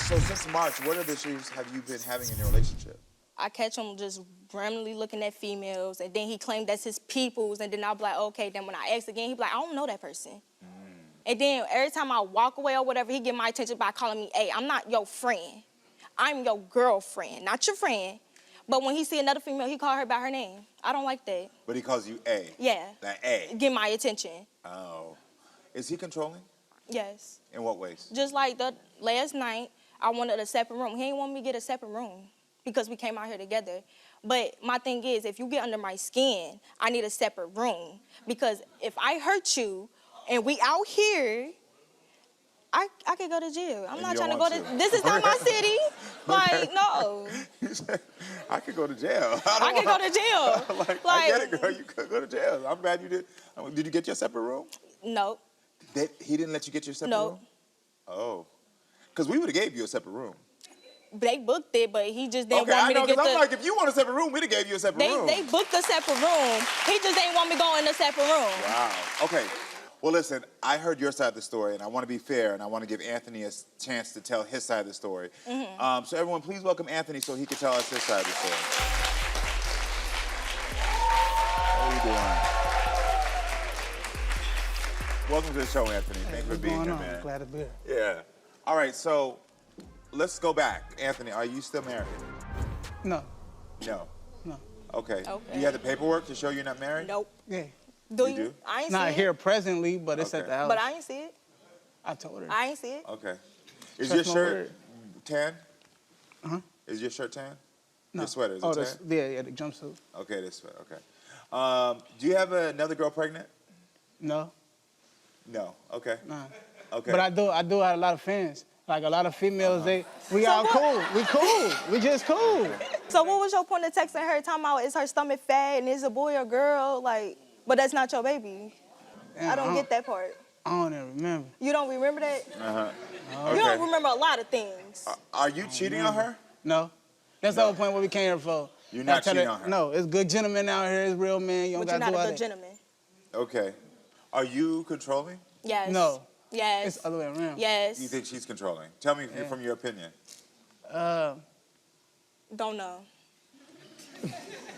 So since March, what other issues have you been having in your relationship? I catch him just randomly looking at females, and then he claimed that's his peoples, and then I'll be like, okay. Then when I ask again, he be like, I don't know that person. And then every time I walk away or whatever, he get my attention by calling me, hey, I'm not your friend. I'm your girlfriend, not your friend. But when he see another female, he call her by her name. I don't like that. But he calls you A? Yeah. That A? Get my attention. Oh. Is he controlling? Yes. In what ways? Just like the last night, I wanted a separate room. He ain't want me to get a separate room because we came out here together. But my thing is, if you get under my skin, I need a separate room. Because if I hurt you and we out here, I could go to jail. I'm not trying to go to, this is not my city. Like, no. I could go to jail. I could go to jail. I get it, girl. You could go to jail. I'm glad you did. Did you get your separate room? No. He didn't let you get your separate room? Oh. Because we would have gave you a separate room. They booked it, but he just didn't want me to get the... I'm like, if you want a separate room, we'd have gave you a separate room. They booked a separate room. He just didn't want me going in a separate room. Wow. Okay. Well, listen, I heard your side of the story, and I want to be fair, and I want to give Anthony a chance to tell his side of the story. So everyone, please welcome Anthony so he can tell us his side of the story. How are you doing? Welcome to the show, Anthony. Thanks for being here, man. Glad to be here. Yeah. All right, so let's go back. Anthony, are you still married? No. No. No. Okay. Do you have the paperwork to show you're not married? Nope. Yeah. Do You do? I ain't Not see here it. presently, but it's at the house. But I ain't see it. I told her. I ain't see it. Okay. Is Trust your my shirt word. tan? Uh-huh. Is your shirt tan? No. Your sweater, is Oh, it tan? yeah, the jumpsuit. Okay, this sweater, okay. Do you have another girl pregnant? No. No, okay. Nah. Okay. But I do have a lot of fans. Like a lot of females, we all cool. We cool. We just cool. So what was your point of texting her, talking about is her stomach fat and is a boy or girl? Like, but that's not your baby. Damn, I don't get that part. I don't even remember. You don't remember that? Uh-huh. You Okay. don't remember a lot of things. Are you cheating on her? No. That's the whole point what we came here for. You're not I tell cheating her, on her? No, it's good gentlemen out here. It's real men. You don't But you're got to not do a all good that. gentleman. Okay. Are you controlling? Yes. No. Yes. It's the other way around. Yes. You think she's controlling? Tell me from your opinion. Don't know.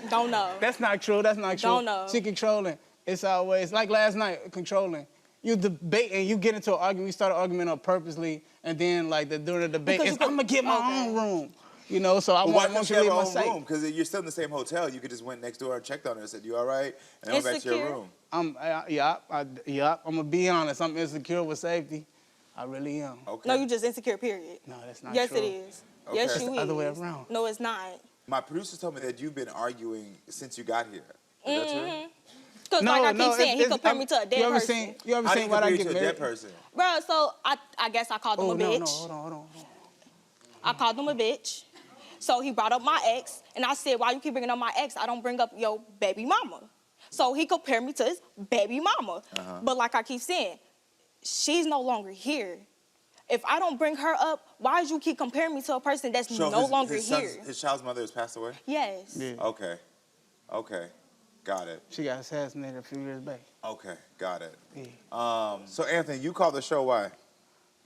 Don't know. That's not true. That's not true. Don't know. She controlling. It's always like last night, controlling. You debate and you get into an argument. You start an argument up purposely, and then like during the debate, Because it's, I'm gonna get my own room. You know, so I Well, why want don't you you to have leave your my own site. room? Because you're still in the same hotel. You could just went next door and checked on her and said, you all right? And then went back to your room. I'm gonna be honest. I'm insecure with safety. I really am. Okay. No, you just insecure, period. No, that's not Yes, true. it is. Okay. Yes, It's you the is. other way around. No, it's not. My producers told me that you've been arguing since you got here. Is that true? Because like I keep saying, he compared me to a dead person. You ever How do seen you why I compare you get to a married? dead person? Bro, so I guess I called him Oh a no, bitch. no, hold on. I called him a bitch. So he brought up my ex, and I said, why you keep bringing up my ex? I don't bring up your baby mama. So he compared me to his baby mama. But like I keep saying, she's no longer here. If I don't bring her up, why do you keep comparing me to a person that's no longer here? His child's mother has passed away? Yes. Yeah. Okay. Okay. Got it. She got assassinated a few years back. Okay. Got it. Yeah. So Anthony, you called the show why?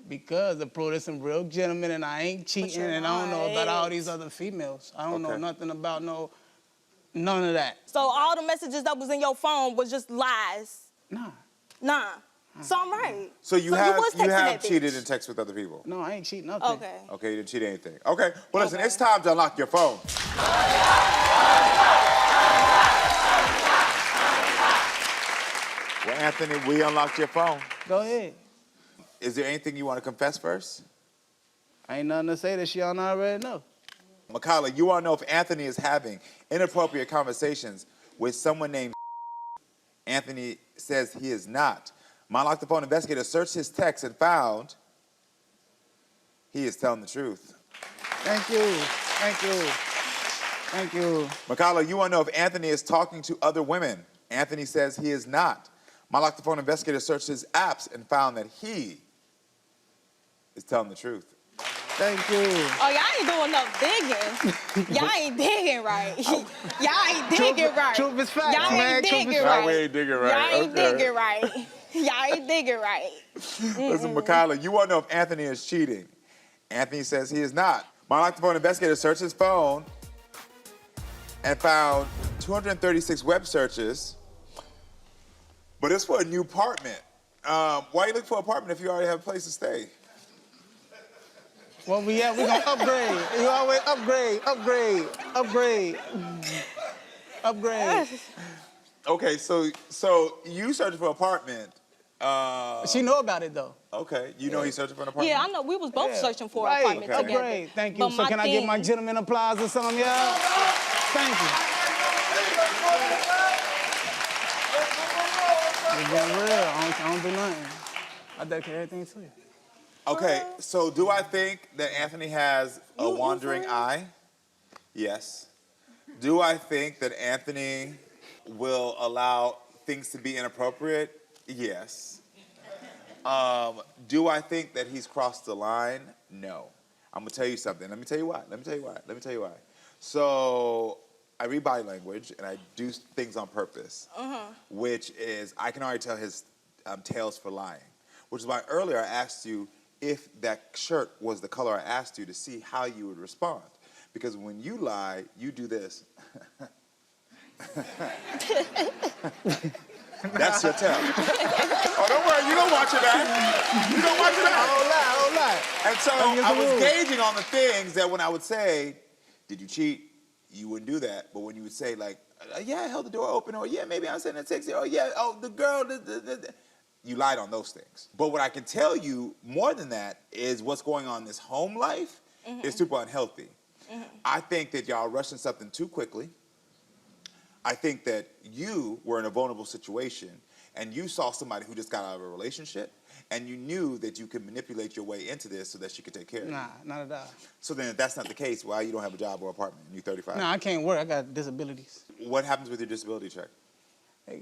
Because the pro, there's some real gentlemen, and I ain't cheating, you're and I don't know about all right. these other females. I don't know Okay. nothing about none of that. So all the messages that was in your phone was just lies. Nah. So I'm right. So you was have texting that bitch. cheated and texted with other people? No, I ain't cheating nothing. Okay. Okay, you didn't cheat anything. Okay. Well, listen, Okay. it's time to unlock your phone. Well, Anthony, we unlocked your phone. Go ahead. Is there anything you want to confess first? Ain't nothing to say that she don't already know. Makala, you want to know if Anthony is having inappropriate conversations with someone named Anthony says he is not. My Unlock the Phone investigator searched his text and found he is telling the truth. Thank you. Thank you. Thank you. Makala, you want to know if Anthony is talking to other women. Anthony says he is not. My Unlock the Phone investigator searched his apps and found that he is telling the truth. Thank you. Oh, y'all ain't doing enough digging. Y'all ain't digging right. Y'all ain't digging right. Truth is facts, Y'all man. ain't Truth is digging facts. right. We ain't digging right. Y'all ain't Okay. digging right. Y'all ain't digging right. Listen, Makala, you want to know if Anthony is cheating. Anthony says he is not. My Locked Phone investigator searched his phone and found 236 web searches, but it's for a new apartment. Why are you looking for an apartment if you already have a place to stay? Well, we gonna upgrade. You always upgrade. Okay, so you searching for an apartment. She know about it though. Okay, you know he's searching for an apartment? Yeah, I know. We was both searching for an Right, apartment okay. together. Upgrade. Thank you. But So my can I get my thing- gentleman applause or something, y'all? Thank you. You're being real. I don't do nothing. I dedicate everything to you. Okay, so do I think that Anthony has a You wandering for real? eye? Yes. Do I think that Anthony will allow things to be inappropriate? Yes. Do I think that he's crossed the line? No. I'm gonna tell you something. Let me tell you why. So I read body language and I do things on purpose, which is I can already tell his tales for lying, which is why earlier I asked you if that shirt was the color I asked you to see how you would respond. Because when you lie, you do this. That's your tell. Oh, don't worry, you don't watch it back. You don't watch it back. I don't lie. And so Against I the was rules. gauging on the things that when I would say, did you cheat? You wouldn't do that. But when you would say like, yeah, I held the door open, or yeah, maybe I'm sending a text, or yeah, oh, the girl, you lied on those things. But what I can tell you more than that is what's going on in this home life is super unhealthy. I think that y'all are rushing something too quickly. I think that you were in a vulnerable situation and you saw somebody who just got out of a relationship and you knew that you could manipulate your way into this so that she could take care of you. Nah, not at all. So then if that's not the case, why you don't have a job or apartment? You're 35. Nah, I can't work. I got disabilities. What happens with your disability check?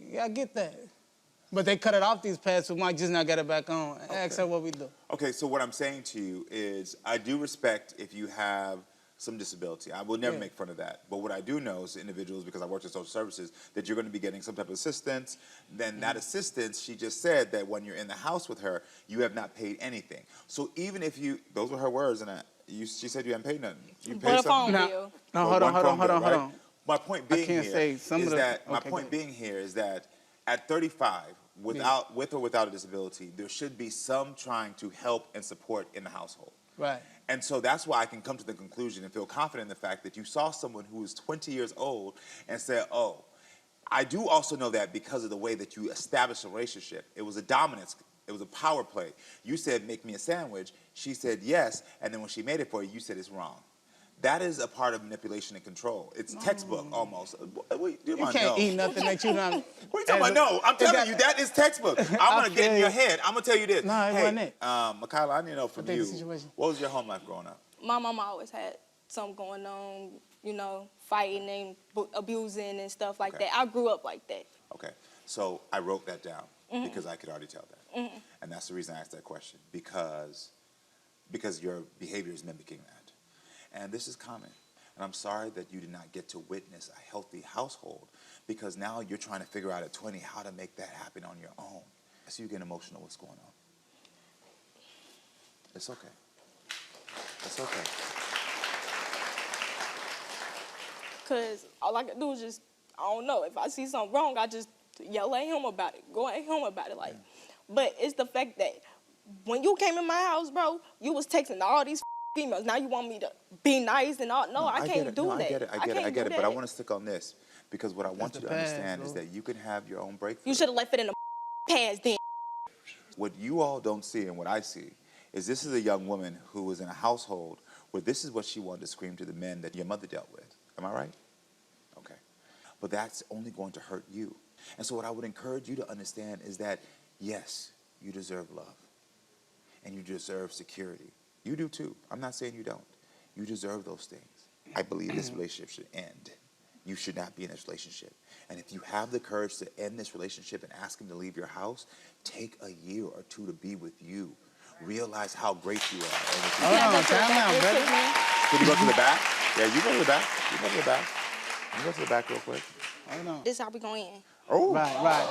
Yeah, I get that. But they cut it off these past, so Mike just now got it back on. Ask her what we do. Okay, so what I'm saying to you is I do respect if you have some disability. I will never make fun of that. But what I do know is individuals, because I worked in social services, that you're going to be getting some type of assistance. Then that assistance, she just said that when you're in the house with her, you have not paid anything. So even if you, those were her words, and she said you haven't paid nothing. You paid But a something? phone bill. No, Well, hold one phone bill, on. right? My point being can't here say some is of the- that okay, go ahead. being here is that at 35, with or without a disability, there should be some trying to help and support in the household. Right. And so that's why I can come to the conclusion and feel confident in the fact that you saw someone who was 20 years old and said, oh, I do also know that because of the way that you established a relationship. It was a dominance. It was a power play. You said, make me a sandwich. She said yes. And then when she made it for you, you said it's wrong. That is a part of manipulation and control. It's textbook almost. You can't eat nothing that you not. What are you talking about? No, I'm telling you, that is textbook. I'm going to get in your head. I'm going to tell you this. No, it hey, wasn't it. Michaela, I need to know from think you, the situation- what was your home life growing up? My mama always had something going on, you know, fighting and abusing and stuff like Okay. that. I grew up like that. Okay, so I wrote that down because I could already tell that. And that's the reason I asked that question, because your behavior is mimicking that. And this is common. And I'm sorry that you did not get to witness a healthy household, because now you're trying to figure out at 20 how to make that happen on your own. So you get emotional, what's going on? It's okay. It's okay. Because all I can do is just, I don't know, if I see something wrong, I just yell at him about it, go at him about it. Like, but it's the fact that when you came in my house, bro, you was texting all these females. Now you want me to be nice and all. No, I can't do that. I get it. But I want to stick on this, because what I want you to understand is that you can have your own breakthrough. You should have left it in the past then. What you all don't see and what I see is this is a young woman who was in a household where this is what she wanted to scream to the men that your mother dealt with. Am I right? Okay. But that's only going to hurt you. And so what I would encourage you to understand is that, yes, you deserve love. And you deserve security. You do too. I'm not saying you don't. You deserve those things. I believe this relationship should end. You should not be in this relationship. And if you have the courage to end this relationship and ask him to leave your house, take a year or two to be with you. Realize how great you are. And if you Hold on, time out, brother. Can you go to the back? Yeah, you go to the back. You go to the back. You go to the back real quick. Hold on. This is how we going in. Oh. Right.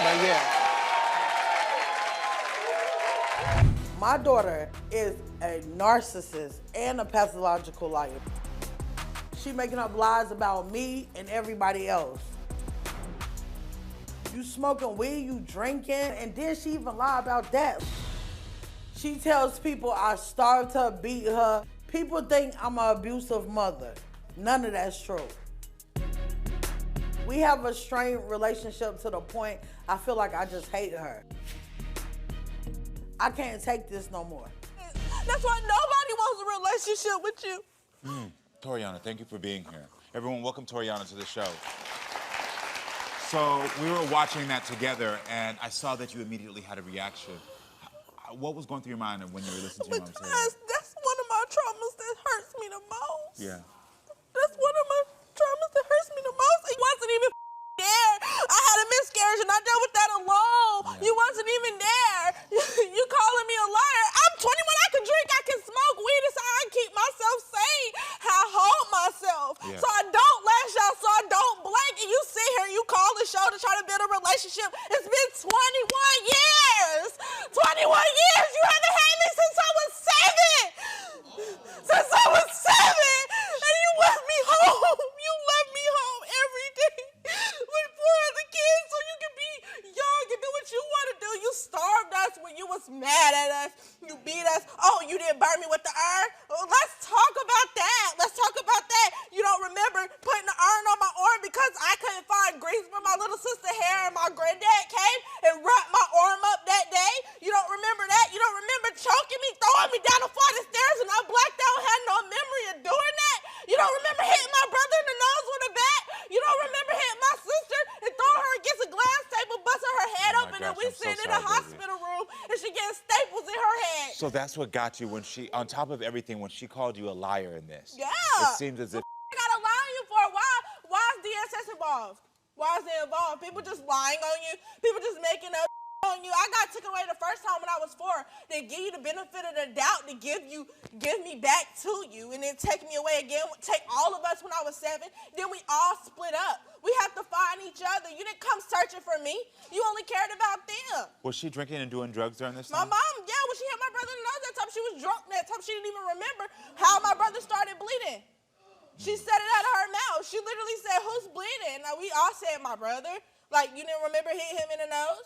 But yeah. My daughter is a narcissist and a pathological liar. She making up lies about me and everybody else. You smoking weed, you drinking, and then she even lie about that. She tells people I starved her, beat her. People think I'm an abusive mother. None of that's true. We have a strained relationship to the point I feel like I just hate her. I can't take this no more. That's why nobody wants a relationship with you. Toriana, thank you for being here. Everyone, welcome Toriana to the show. So we were watching that together, and I saw that you immediately had a reaction. What was going through your mind when you were listening to your mom say that? Because that's one of my traumas that hurts me the most. Yeah. That's one of my traumas that hurts me the most. It wasn't even there. I had a miscarriage and I dealt with that alone. Yeah. You wasn't even there. You calling me a liar. I'm 21, I can drink, I can smoke weed. It's how I keep myself sane, how I hold myself. Yeah. So I don't lash out, so I don't blank. And you sit here and you call the show to try to build a relationship. It's been 21 years. 21 years. You haven't had me since I was 7. Since I was 7. And you left me home. You left me home every day with 4 other kids so you can be young and do what you want to do. You starved us when you was mad at us. You beat us. Oh, you didn't burn me with the iron? Well, let's talk about that. Let's talk about that. You don't remember putting the iron on my arm because I couldn't find grease for my little sister hair and my granddad came and wrapped my arm up that day? You don't remember that? You don't remember choking me, throwing me down the flight of stairs and I blacked out and had no memory of doing that? You don't remember hitting my brother in the nose with a bat? You don't remember hitting my sister and throwing her against a glass table, busting her head Oh my open, gosh, and we I'm so sitting in sorry, a hospital room and she getting staples in her head? So that's what got you when she, on top of everything, when she called you a liar in this. Yeah. It seems as if. I gotta lie on you for why is DSS involved? Why is it involved? People just lying on you. People just making up on you. I got took away the first time when I was 4. They give you the benefit of the doubt to give me back to you, and then take me away again. Take all of us when I was 7. Then we all split up. We have to find each other. You didn't come searching for me. You only cared about them. Was she drinking and doing drugs during this My time? mom, yeah, when she hit my brother in the nose that time, she was drunk that time. She didn't even remember how my brother started bleeding. She said it out of her mouth. She literally said, "Who's bleeding?" Now, we all said my brother. Like, you didn't remember hitting him in the nose?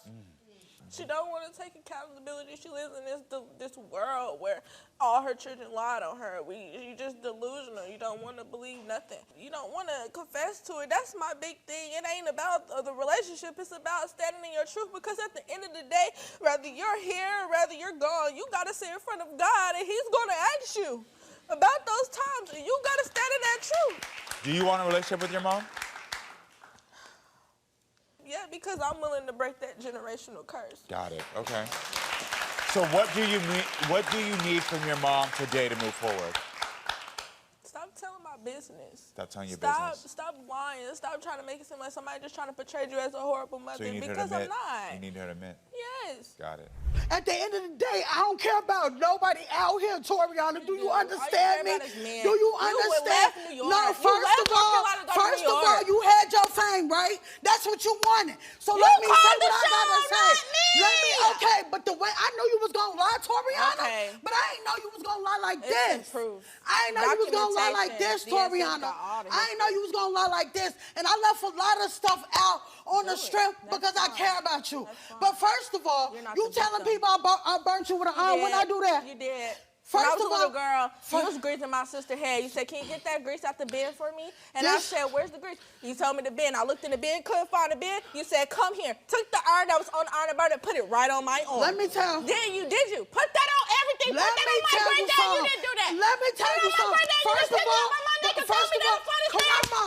She don't want to take accountability. She lives in this world where all her children lied on her. You just delusional. You don't want to believe nothing. You don't want to confess to it. That's my big thing. It ain't about the relationship. It's about standing in your truth, because at the end of the day, whether you're here, whether you're gone, you got to sit in front of God, and he's going to ask you about those times, and you got to stand in that truth. Do you want a relationship with your mom? Yeah, because I'm willing to break that generational curse. Got it. Okay. So what do you need? What do you need from your mom today to move forward? Stop telling my business. Stop telling your business. Stop lying. Stop trying to make it seem like somebody just trying to portray you as a horrible mother, So you need her to because admit. I'm not. You need her to admit. Yes. Got it. At the end of the day, I don't care about nobody out here, Toriana. Do you understand me? All you care about is men. Do you You understand? left New York. No, You first left of North all, Carolina to go to New York. you had your fame, right? That's what you wanted. So You let me say called what the I gotta show, say. not me. Let me, okay, but the way I know you was gonna lie, Toriana, Okay. but I ain't know you was gonna lie like It's this. improved. I ain't know you was gonna lie like this, Documentation, Toriana. DSS got all the I ain't know you was gonna lie like this. And I left a lot of stuff out on the strip That's because I fine. care about you. That's fine. But first of all, You're not you the telling victim. people I burnt you with an iron when I do that? You did. First when I was of a little all- girl, you first- was greasing my sister's hair. You said, "Can you get that grease out the bin for me?" And I This- said, "Where's the grease?" You told me the bin. I looked in the bin, couldn't find the bin. You said, "Come here." Took the iron that was on the iron burner and put it right on my arm. Let me tell- Did you? Put that on everything. Let Put that me on my tell you granddad. something. You didn't do that. Let me tell Put it you on my something. granddad. You First just of picked me all, up on my neck and told first me of that all, was funny thing.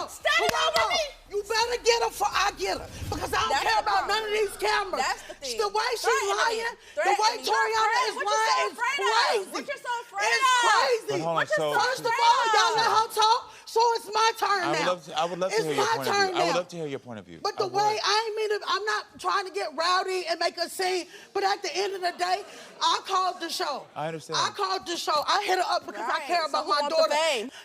Stand up for me. you better get her before I get her. Because I don't That's care the about problem. none of these cameras. That's the thing. The way she's Threatening me. lying, the Threatening way me. You're Toriana afraid. is What you so lying is afraid of? crazy. What you so afraid It's of? crazy. But hold on, What you so- so First of afraid all, y'all let her talk. So it's my turn now. I would love to hear your point of view. I would love to hear your point of view. But the way I'm not trying to get rowdy and make a scene, but at the end of the day, I called the show. I understand. I called the show. I hit her up because I care about my daughter.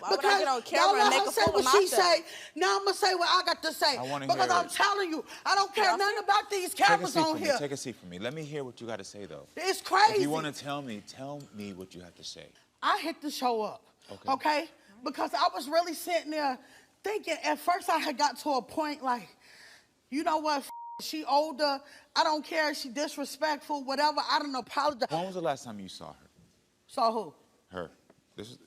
Why would I get on camera and make a say fool what of she myself? say. Now I'm gonna say what I got to say. I wanna because hear I'm it. telling you, I don't care nothing about these Take a cameras seat on for here. me. Take a seat for me. Let me hear what you got to say, though. It's crazy. If you want to tell me what you have to say. I hit the show up, okay? Because I was really sitting there thinking, at first I had got to a point like, you know what, she older, I don't care, she disrespectful, whatever, I don't apologize. When was the last time you saw her? Saw who? Her. This is.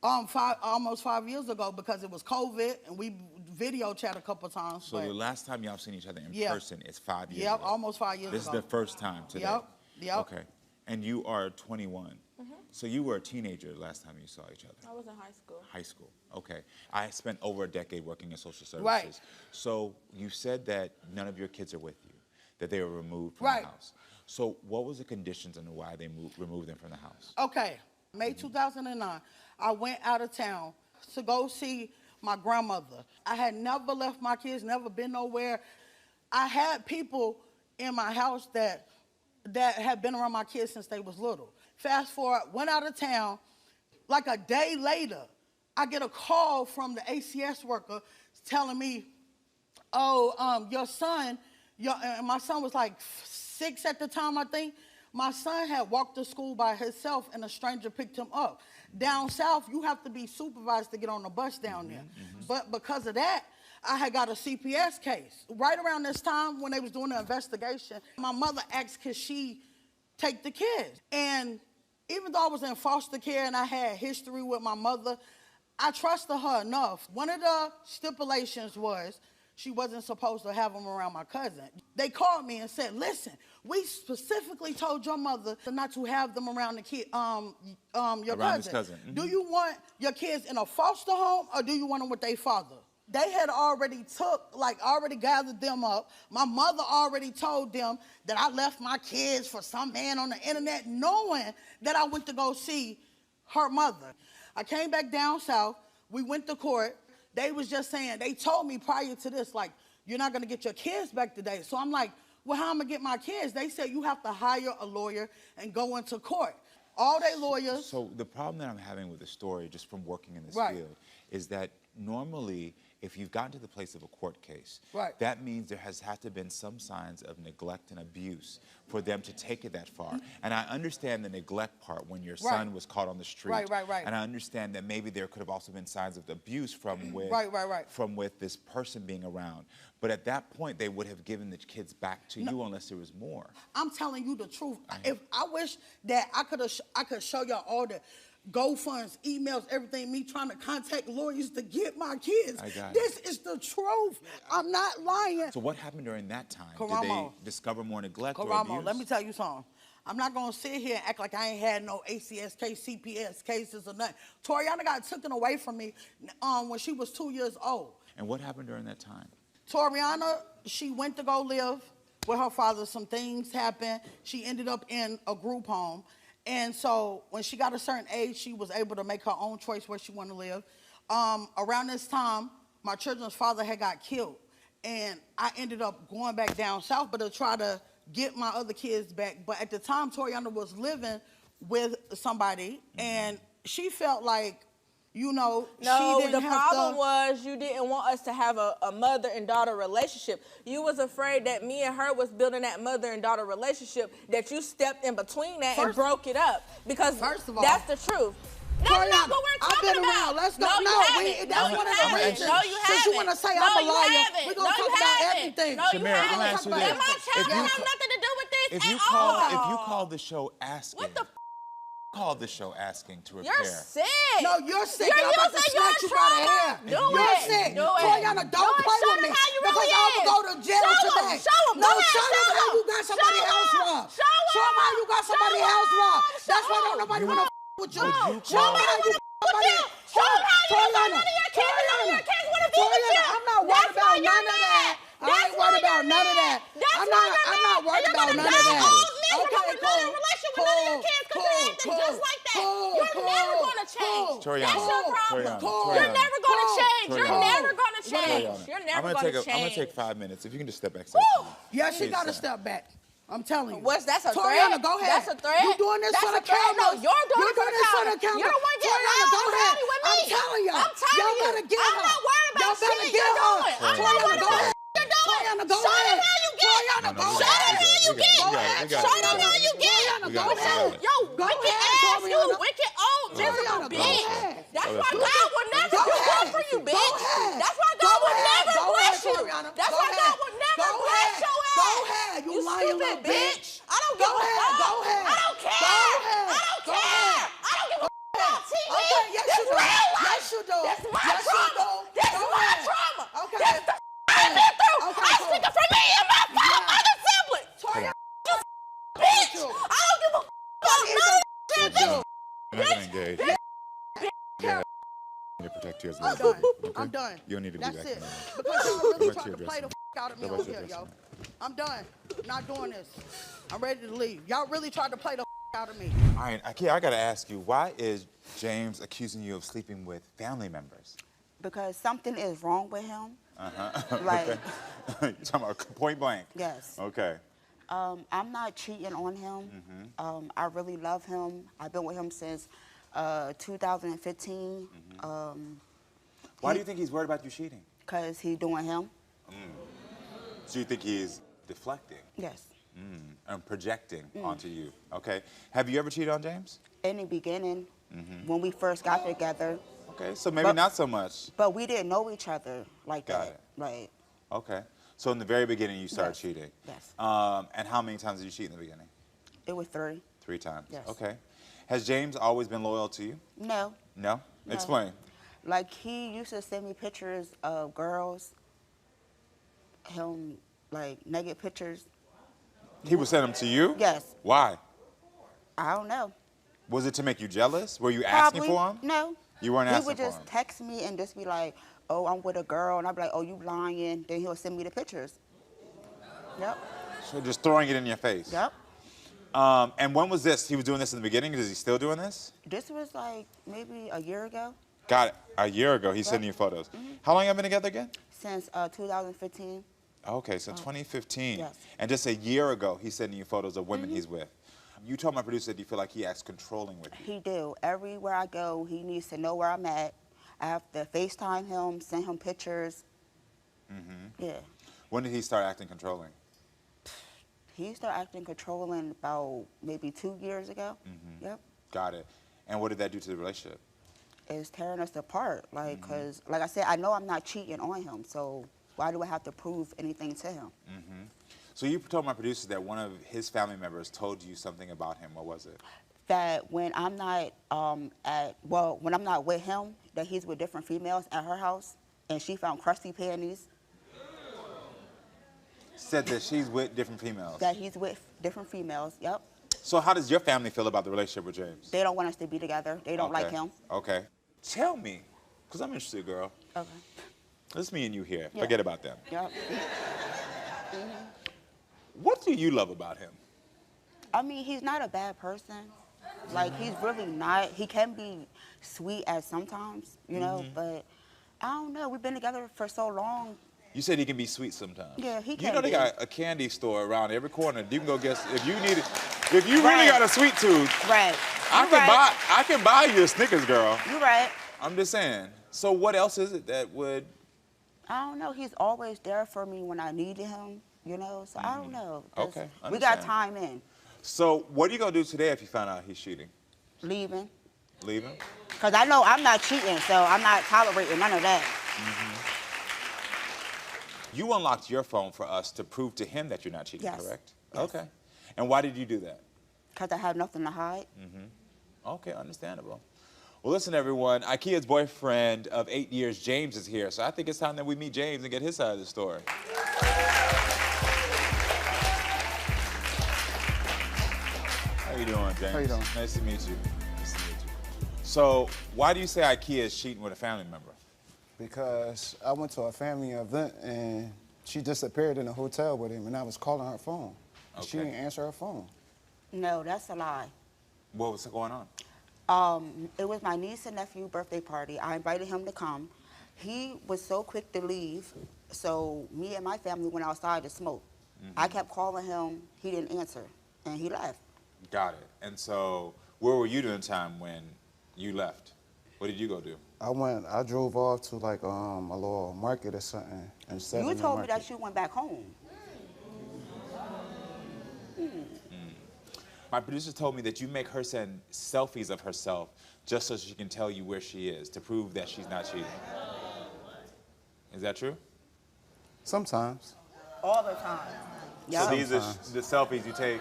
Almost 5 years ago because it was COVID and we video chat a couple times. So the last time y'all seen each other in person is 5 years ago. Yep, almost 5 years This ago. is the first time today. Yep. Okay. And you are 21. So you were a teenager last time you saw each other. I was in high school. High school. Okay. I spent over a decade working in social services. Right. So you said that none of your kids are with you, that they were removed from the house. So what was the conditions and why they removed them from the house? Okay. May 2009, I went out of town to go see my grandmother. I had never left my kids, never been nowhere. I had people in my house that had been around my kids since they was little. Fast forward, went out of town. Like a day later, I get a call from the ACS worker telling me, oh, your son, and my son was like 6 at the time, I think. My son had walked to school by himself and a stranger picked him up. Down south, you have to be supervised to get on the bus down there. But because of that, I had got a CPS case. Right around this time when they was doing the investigation, my mother asked could she take the kids. And even though I was in foster care and I had history with my mother, I trusted her enough. One of the stipulations was she wasn't supposed to have them around my cousin. They called me and said, listen, we specifically told your mother not to have them around the kid, your Around his cousin. Do you want your kids in a foster home or do you want them with their father? They had already gathered them up. My mother already told them that I left my kids for some man on the internet, knowing that I went to go see her mother. I came back down south. We went to court. They was just saying, they told me prior to this, like, you're not gonna get your kids back today. So I'm like, well, how am I gonna get my kids? They said you have to hire a lawyer and go into court. All they lawyers. So the problem that I'm having with the story, just from working in this Right. field, is that normally, if you've gotten to the place of a court case, Right. that means there has had to have been some signs of neglect and abuse for them to take it that far. And I understand the neglect part when your son was caught on the street. Right. And I understand that maybe there could have also been signs of abuse from with, from with this person being around. But at that point, they would have given the kids back to you unless there was more. I'm telling you the truth. If I wish that I could show y'all all the GoFunds, emails, everything, me trying to contact lawyers to get my kids. I got it. This is the truth. I'm not lying. So what happened during that time? Karamo. Did they discover more neglect or Karamo, abuse? let me tell you something. I'm not gonna sit here and act like I ain't had no ACS case, CPS cases or nothing. Toriana got taken away from me when she was 2 years old. And what happened during that time? Toriana, she went to go live with her father. Some things happened. She ended up in a group home. And so when she got a certain age, she was able to make her own choice where she wanted to live. Around this time, my children's father had got killed. And I ended up going back down south, but to try to get my other kids back. But at the time, Toriana was living with somebody, and she felt like, you know, No, she didn't the have problem to... was you didn't want us to have a mother and daughter relationship. You was afraid that me and her was building that mother and daughter relationship, that you stepped in between that and broke it up. Because First of all, that's the truth. That's not what we're talking I've been about. around. Let's go. No, you haven't. That's No, one you of the haven't. reasons. No, you haven't. Since you want to say No, I'm a you liar, haven't. we're going to No, talk you about haven't. everything. No, you Shamira, let me haven't. ask you And this. my child don't have nothing to do with this If you at all. call the show asking, What the call the show asking to repair. You're sick. No, you're sick. You're I'm about to using snatch your you by the trauma. hair. Do You're it. sick. Do it. Toriana, don't play show with me. them how you Because really I will is. go to jail Show them. today. Show them. No, Go ahead, show them how you got somebody Show else them. wrong. Show them. Show them how you got somebody Show else them. wrong. Show That's why them. don't nobody want to with you. Would you Show them how you Show them how you got none of your kids. None of your kids want to be with you. I'm not worried about none of that. I ain't worried about none of that. I'm not worried about none of that. Okay, cool. Relationship with none of your kids because you're acting just like that. You're never gonna change. That's your problem. You're never gonna change. You're never gonna change. You're never gonna change. I'm gonna take 5 minutes. If you can just step back. Yeah, she got to step back. I'm telling you. That's a Toriana, threat? go ahead. That's a threat? You doing this That's for the a threat? camera? No, you're doing it for the camera. camera. You're the one getting Toriana, loud go and ahead. rowdy with me. I'm telling y'all. I'm telling Y'all you. better get I'm her. not worried about Y'all better shit get you're her. doing. I'm not Toriana, worried go about ahead. what you're doing. Toriana, go Show ahead. them how you get. Toriana, go Show ahead. them how you get. Go ahead. Show them how you get. Toriana, go ahead. Yo, Go wicked ahead, ass, you Toriana. wicked old miserable Toriana, go bitch. ahead. That's why God would never Go do good ahead. for you, Go bitch. ahead. That's why Go God would ahead. never Go bless ahead, you. Toriana. That's Go why ahead. God would never Go bless ahead. your ass. Go ahead. You lying stupid little bitch. I don't Go give a ahead. fuck. Go ahead. I don't care. Go ahead. I don't Go care. ahead. I don't give a fuck about TV. Okay, yes, This you do. real life. Yes, you do. This my Yes, you trauma. do. This Go my ahead. trauma. Okay. This the I've been through. Okay, I'm cool. speaking for me and my five Yeah. other siblings. Toriana, You bitch. I don't give a fuck about none of this shit. I'm not gonna engage. Yeah. To protect you as well. I'm done. Okay? I'm done. You don't need to be That's back it. in there. Because y'all really Go back to trying your to play the dressing out of me Go back over to your here, yo. dressing I'm done. Not doing this. I'm ready to leave. Y'all really tried to play the out of me. All right, Ikea, I gotta ask you, why is James accusing you of sleeping with family members? Because something is wrong with him. Uh-huh. Like, Okay. You're talking about point blank? yes. Okay. I'm not cheating on him. I really love him. I've been with him since 2015. Why do you think he's worried about you cheating? Because he doing him. So you think he's deflecting Yes. and projecting onto you? Okay. Have you ever cheated on James? In the beginning, when we first got together, Okay, so maybe But- not so much. but we didn't know each other like Got that. it. Right. Okay. So in the very beginning, you started Yes. cheating. Yes. And how many times did you cheat in the beginning? It was 3. 3 times. Yes. Okay. Has James always been loyal to you? No. No? No. Explain. Like, he used to send me pictures of girls, him, like, naked pictures. He would send them to you? Yes. Why? I don't know. Was it to make you jealous? Were you asking Probably. for him? No. You weren't He asking would for just him? text me and just be like, oh, I'm with a girl. And I'd be like, oh, you lying. Then he'll send me the pictures. Yep. So just throwing it in your face? Yep. And when was this? He was doing this in the beginning? Is he still doing this? This was like maybe a year ago. Got it. A year ago, he's sending you photos. How long have you been together again? Since 2015. Okay, so 2015. Yes. And just a year ago, he's sending you photos of women he's with. You told my producer that you feel like he acts controlling with you. He do. Everywhere I go, he needs to know where I'm at. I have to FaceTime him, send him pictures. Yeah. When did he start acting controlling? He started acting controlling about maybe 2 years ago. Yep. Got it. And what did that do to the relationship? It's tearing us apart. Like, because, like I said, I know I'm not cheating on him. So why do I have to prove anything to him? So you told my producer that one of his family members told you something about him. What was it? That when I'm not when I'm not with him, that he's with different females at her house, and she found crusty panties. Said that she's with different females. That he's with different females. Yep. So how does your family feel about the relationship with James? They don't want us to be together. They don't like him. Okay. Tell me, because I'm interested, girl. Okay. It's me and you here. Yeah. Forget about them. Yep. What do you love about him? I mean, he's not a bad person. Like, he's really not. He can be sweet at sometimes, you know, but I don't know. We've been together for so long. You said he can be sweet sometimes. Yeah, he You can know they be. got a candy store around every corner. You can go get if you need it. If you really Right. got a sweet tooth, Right. I can buy you a Snickers, girl. You're right. I'm just saying. So what else is it that would? I don't know. He's always there for me when I needed him, you know? So I don't know. Just- Okay, We got understand. time in. So what are you gonna do today if you find out he's cheating? Leaving. Leave him? Because I know I'm not cheating, so I'm not tolerating none of that. You unlocked your phone for us to prove to him that you're not cheating, Yes. correct? Yes. Okay. And why did you do that? Because I have nothing to hide. Okay, understandable. Well, listen, everyone. Ikea's boyfriend of 8 years, James, is here. So I think it's time that we meet James and get his side of the story. How you doing, James? How you doing? Nice to meet you. Nice to meet you. So why do you say Ikea is cheating with a family member? Because I went to a family event and She disappeared in a hotel with him, and I was calling her phone. She Okay. didn't answer her phone. No, that's a lie. What was going on? It was my niece and nephew birthday party. I invited him to come. He was so quick to leave, so me and my family went outside to smoke. I kept calling him, he didn't answer, and he left. Got it. And so, where were you during the time when you left? What did you go do? I drove off to like a little market or something. And sat in You the told me market. that you went back home. My producer told me that you make her send selfies of herself just so she can tell you where she is to prove that she's not cheating. Is that true? Sometimes. All the time. So Yep. these are the selfies you take.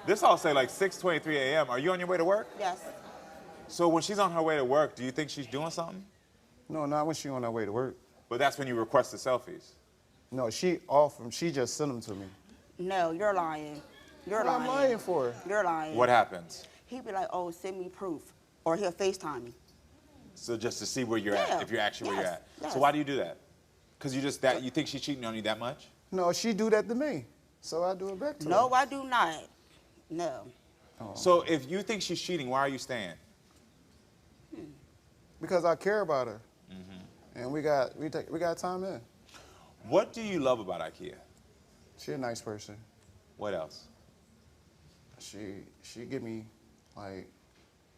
This all say like 6:23 a.m. Are you on your way to work? Yes. So when she's on her way to work, do you think she's doing something? No, not when she on her way to work. But that's when you request the selfies. No, she just sent them to me. No, you're lying. You're What lying. I'm lying for? You're lying. What happens? He'd be like, oh, send me proof. Or he'll FaceTime me. So just to see where you're Yeah. at, if you're actually where you're Yes, at. yes. So why do you do that? Because you think she's cheating on you that much? No, she do that to me, so I do it back to her. No, I do not. No. So if you think she's cheating, why are you staying? Because I care about her, and we got time in. What do you love about IKEA? She a nice person. What else? She give me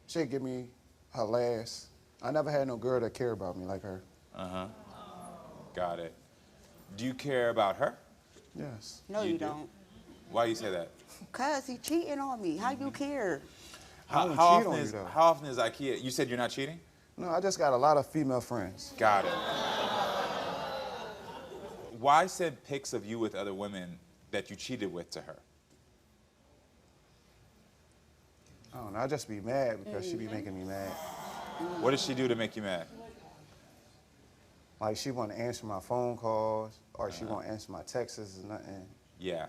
she'd give me her last. I never had no girl that cared about me like her. Got it. Do you care about her? Yes. No, You you do? don't. Why do you say that? Cause he cheating on me. How you care? I don't How cheat on often you, is though. how often is IKEA? You said you're not cheating? No, I just got a lot of female friends. Got it. Why send pics of you with other women that you cheated with to her? I don't know. I just be mad because she be making me mad. What did she do to make you mad? Like she won't answer my phone calls, or she won't answer my texts or nothing. Yeah.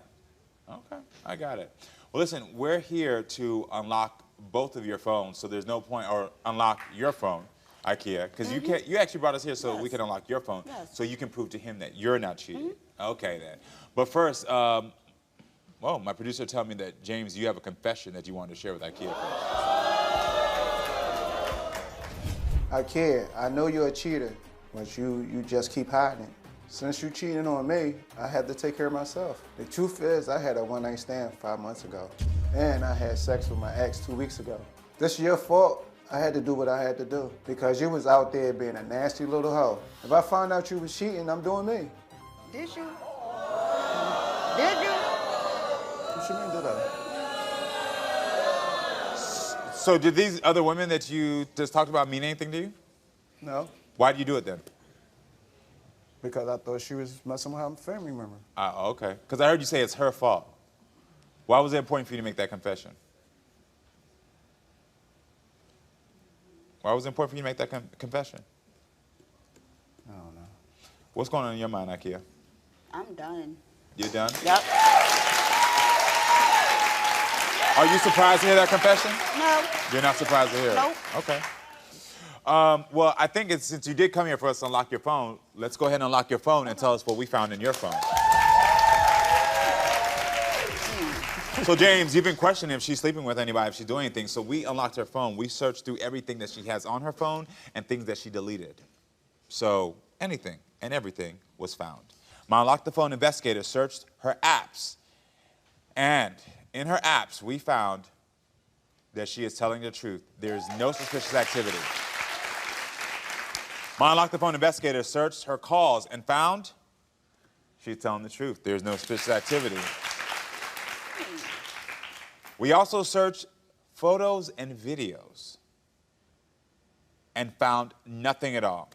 Okay, I got it. Well, listen, we're here to unlock both of your phones, so there's no point, or unlock your phone, IKEA, because you actually brought us here so we Yes. can unlock your phone, Yes. so you can prove to him that you're not cheating. Okay, then. But first, well, my producer told me that, James, you have a confession that you wanted to share with IKEA first. IKEA, I know you're a cheater, but you just keep hiding it. Since you cheating on me, I had to take care of myself. The truth is, I had a one-night stand 5 months ago, and I had sex with my ex 2 weeks ago. This is your fault. I had to do what I had to do because you was out there being a nasty little hoe. If I found out you was cheating, I'm doing me. Did you? Did you? What you mean, did I? So did these other women that you just talked about mean anything to you? No, Why did you do it then? because I thought she was messing with her family member. Okay. Because I heard you say it's her fault. Why was it important for you to make that confession? Why was it important for you to make that confession? I don't know. What's going on in your mind, IKEA? I'm done. You done? Yep. Are you surprised to hear that confession? No. You're not surprised to hear it? Nope. Okay. Well, I think since you did come here for us to unlock your phone, let's go ahead and unlock your phone and tell us what we found in your phone. So, James, you've been questioning if she's sleeping with anybody, if she's doing anything. So we unlocked her phone. We searched through everything that she has on her phone and things that she deleted. So anything and everything was found. My Unlock the Phone investigator searched her apps. And in her apps, we found that she is telling the truth. There is no suspicious activity. My Unlock the Phone investigator searched her calls and found she's telling the truth. There's no suspicious activity. We also searched photos and videos and found nothing at all.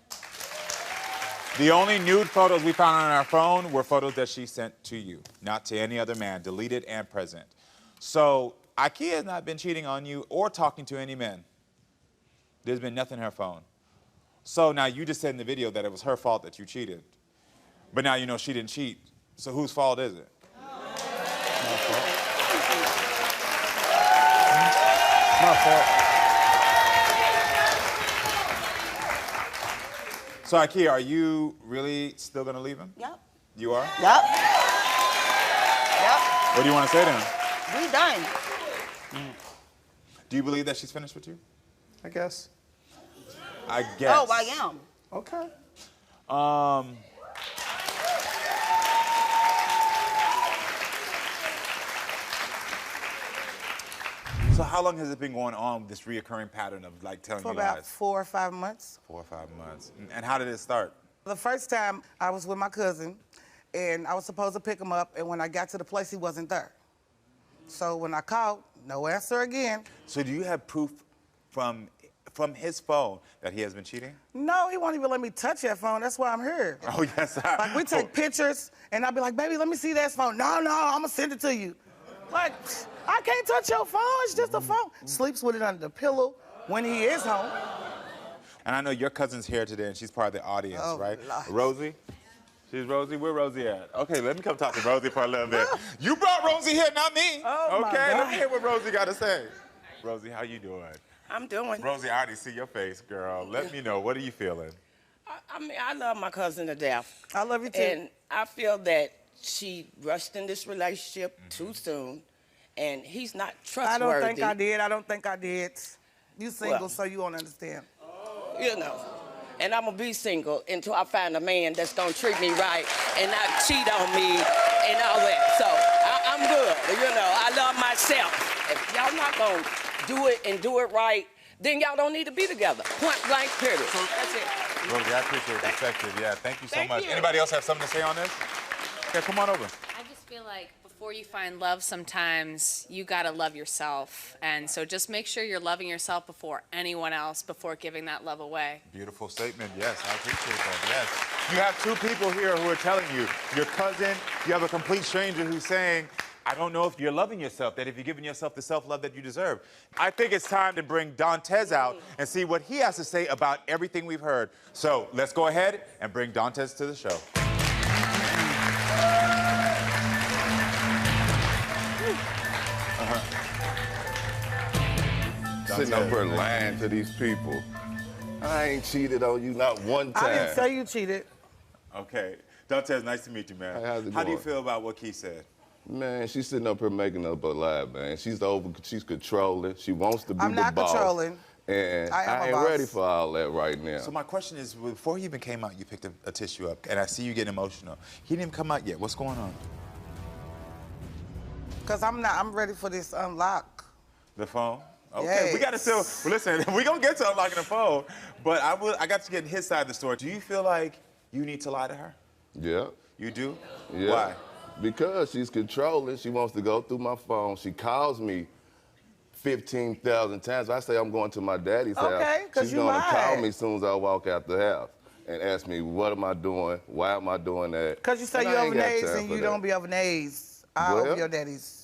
The only nude photos we found on our phone were photos that she sent to you, not to any other man, deleted and present. So IKEA has not been cheating on you or talking to any men. There's been nothing in her phone. So now you just said in the video that it was her fault that you cheated. But now you know she didn't cheat. So whose fault is it? My fault. So IKEA, are you really still gonna leave him? Yep. You are? Yep. Yep. What do you want to say to him? We done. Do you believe that she's finished with you? I guess. I guess. Oh, I am. Okay. So how long has it been going on, this reoccurring pattern of like telling For you about lies? 4 or 5 months. 4 or 5 months. And how did it start? The first time I was with my cousin, and I was supposed to pick him up, and when I got to the place, he wasn't there. So when I called, no answer again. So do you have proof from his phone that he has been cheating? No, he won't even let me touch that phone. That's why I'm here. Oh, yes. Like, we take pictures, and I'll be like, baby, let me see that phone. No, I'm going to send it to you. Like, I can't touch your phone. It's just a phone. Sleeps with it under the pillow when he is home. And I know your cousin's here today, and she's part of the audience, Oh, right? Lord. Rosie? She's Rosie? Where Rosie at? Okay, let me come talk to Rosie for a little bit. You brought Rosie here, not me. Oh, my okay, God. let me hear what Rosie got to say. Rosie, how you doing? I'm doing. Rosie, I already see your face, girl. Let me know. What are you feeling? I mean, I love my cousin to death. I love you, too. And I feel that she rushed in this relationship too soon, and he's not I trustworthy. don't think I did. I don't think I did. You single, Well. so you won't understand. You know. And I'm gonna be single until I find a man that's gonna treat me right and not cheat on me and all that. So I'm good. You know, I love myself. If y'all not gonna do it and do it right, then y'all don't need to be together. Point blank, period. That's it. Rosie, I appreciate your perspective. Yeah, thank you so Thank much. you. Anybody else have something to say on this? Okay, come on over. I just feel like before you find love, sometimes you gotta love yourself. And so just make sure you're loving yourself before anyone else, before giving that love away. Beautiful statement. Yes, I appreciate that. Yes. You have 2 people here who are telling you, your cousin, you have a complete stranger who's saying, I don't know if you're loving yourself, that if you're giving yourself the self-love that you deserve. I think it's time to bring Dantes out and see what he has to say about everything we've heard. So let's go ahead and bring Dantes to the show. Sitting up here lying to these people. I ain't cheated on you not one time. I didn't say you cheated. Okay. Dantes, nice to meet you, man. Hey, how's it How do you going? feel about what Keith said? Man, she's sitting up here making up a lie, man. She's controlling. She wants to be I'm the not boss. controlling. And I am a ain't boss. ready for all that right now. So my question is, before he even came out, you picked a tissue up, and I see you getting emotional. He didn't even come out yet. What's going on? Because I'm ready for this unlock. The phone? Okay, we got to still, well, listen, we're going to get to unlocking the phone, but I got to get his side of the story. Do you feel like you need to lie to her? Yeah. You do? Yeah. Why? Because she's controlling. She wants to go through my phone. She calls me 15,000 times. I say I'm going to my daddy's Okay, house. 'cause She's you gonna call lied. me as soon as I walk out the house and ask me, what am I doing? Why am I doing that? Because you say And you're I ain't got over time and for you that. don't be over I Well, over your daddy's.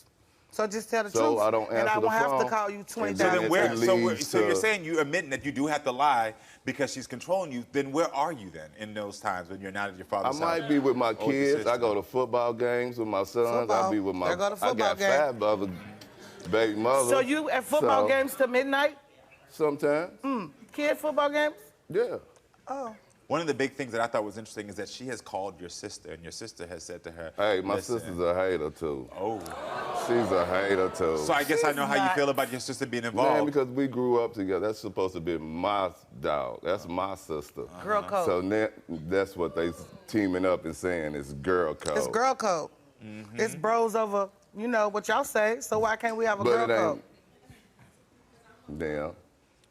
So just tell the So truth. I don't and I answer the won't have to phone. call you And 20,000 So then Then where, it leads so you're to- saying you admitting that you do have to lie because she's controlling you, then where are you then in those times when you're not at your I father's house? might be with my or with your kids. I sister? go to football games with my sons. Football. I be with my. There go the I football got game. 5 other baby mothers. So you at football So, games till midnight? Sometimes. Kid football games? Yeah. Oh. One of the big things that I thought was interesting is that she has called your sister, and your sister has said to her, Hey, my "Listen." sister's a hater too. Oh. She's a hater too. So I guess I know how you not. feel about your sister being Man, involved. because we grew up together. That's supposed to be my dog. That's my sister. Girl code. So that's what they teaming up and saying is girl code. It's girl code. It's bros over, you know, what y'all say. So why can't we have a But girl it code? ain't. Damn.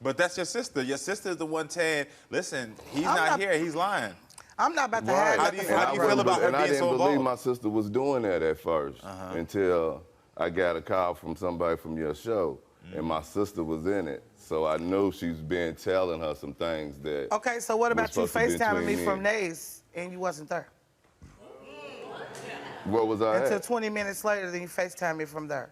But that's your sister. Your sister is the one saying, listen, he's I'm not not- here, he's lying. I'm not about to Right. have How nothing do you- for how my do you brother. feel about her And I being didn't so believe involved? my sister was doing that at first until I got a call from somebody from your show, and my sister was in it. So I knew she's been telling her some things that. Okay, so what about you was supposed to be FaceTiming me between from Nays and you wasn't there? Where was I Until at? 20 minutes later, then you FaceTime me from there.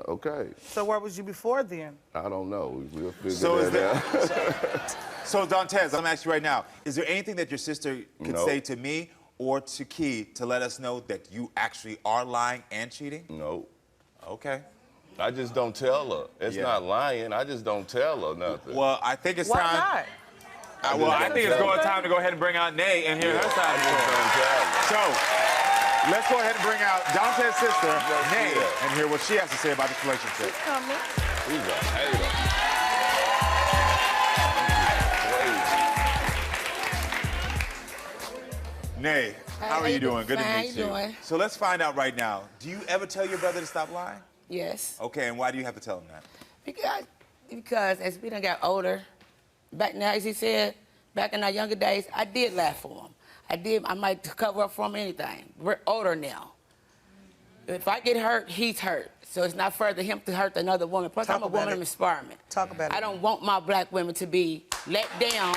Okay. So where was you before then? I don't know. We'll figure So is that there- out. So Dantes, I'm gonna ask you right now, is there anything that your sister could No. say to me or to Key to let us know that you actually are lying and cheating? No. Okay. I just don't tell her. It's Yeah. not lying. I just don't tell her nothing. Well, I think it's Why time. not? Well, I think it's going time to go ahead and bring out Nay and hear her side of the story. Don't tell her. So, Let's go ahead and bring out Dante's sister, Nay, and hear what she has to say about this relationship. He's a hater. Nay, how are you doing? Good to Fine, meet how you doing? So let's find out right now. Do you ever tell your brother to stop lying? Yes. Okay, and why do you have to tell him that? Because as we done got older, back now, as he said, back in our younger days, I did laugh for him. I might cover up for him anything. We're older now. If I get hurt, he's hurt. So it's not fair to him to hurt another woman. Plus, I'm a woman of empowerment. Talk about it. I don't want my black women to be let down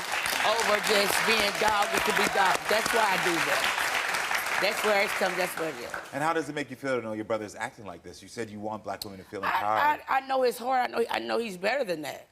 over just being dogged to be dogged. That's why I do that. That's where it comes, that's what it is. And how does it make you feel to know your brother is acting like this? You said you want black women to feel empowered. I know it's hard. I know he's better than that.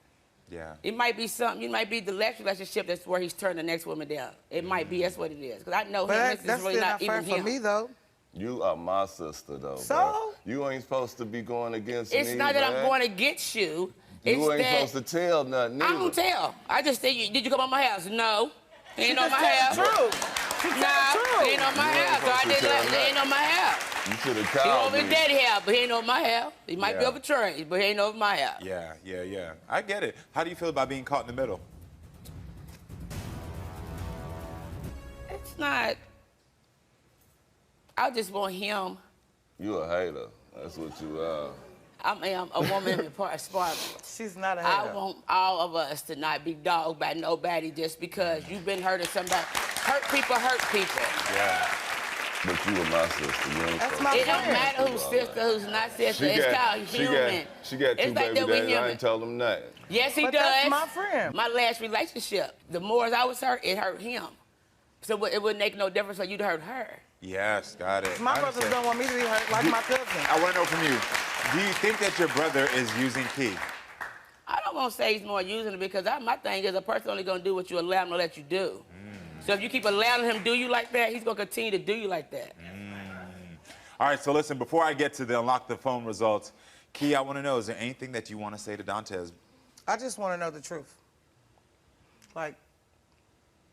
Yeah. It might be something. It might be the last relationship that's where he's turned the next woman down. It might be. That's what it is. Because I know him. But This that's is really still not not fair even for him. me, though. You are my sister, though. So? Bro. You ain't supposed to be going against me. It's not that I'm man. going against you. It's You ain't that supposed to tell nothing. I Either. don't tell. I just say, did you come on my house? No. Ain't She on just my tell house. the truth. She tell the Nah, truth. ain't on my You ain't house. So I supposed to didn't tell let that. ain't on my house. You should have He called over his me. daddy house, but he ain't over my house. He might be Yeah. over church, but he ain't over my house. Yeah. I get it. How do you feel about being caught in the middle? It's not. I just want him. You a hater. That's what you are. I am a woman in empowerment. She's not a I hater. want all of us to not be dogged by nobody just because you've been hurting somebody. Hurt people hurt people. Yeah. But you were my sister. You ain't That's supposed my to It don't friend. matter who's sister, who's not sister. It's called human. She got two It's like baby that we daddies. I human. ain't told them nothing. Yes, he But does. that's my friend. My last relationship, the more I was hurt, it hurt him. So it wouldn't make no difference for you to hurt her. Yes, got it. My I brothers understand. don't want me to be hurt like my cousin. I want to know from you, do you think that your brother is using Key? I don't want to say he's more using it because my thing is a person only going to do what you allow him to let you do. So if you keep allowing him to do you like that, he's going to continue to do you like that. All right, so listen, before I get to the Unlock the Phone results, Key, I want to know, is there anything that you want to say to Dantes? I just want to know the truth. Like,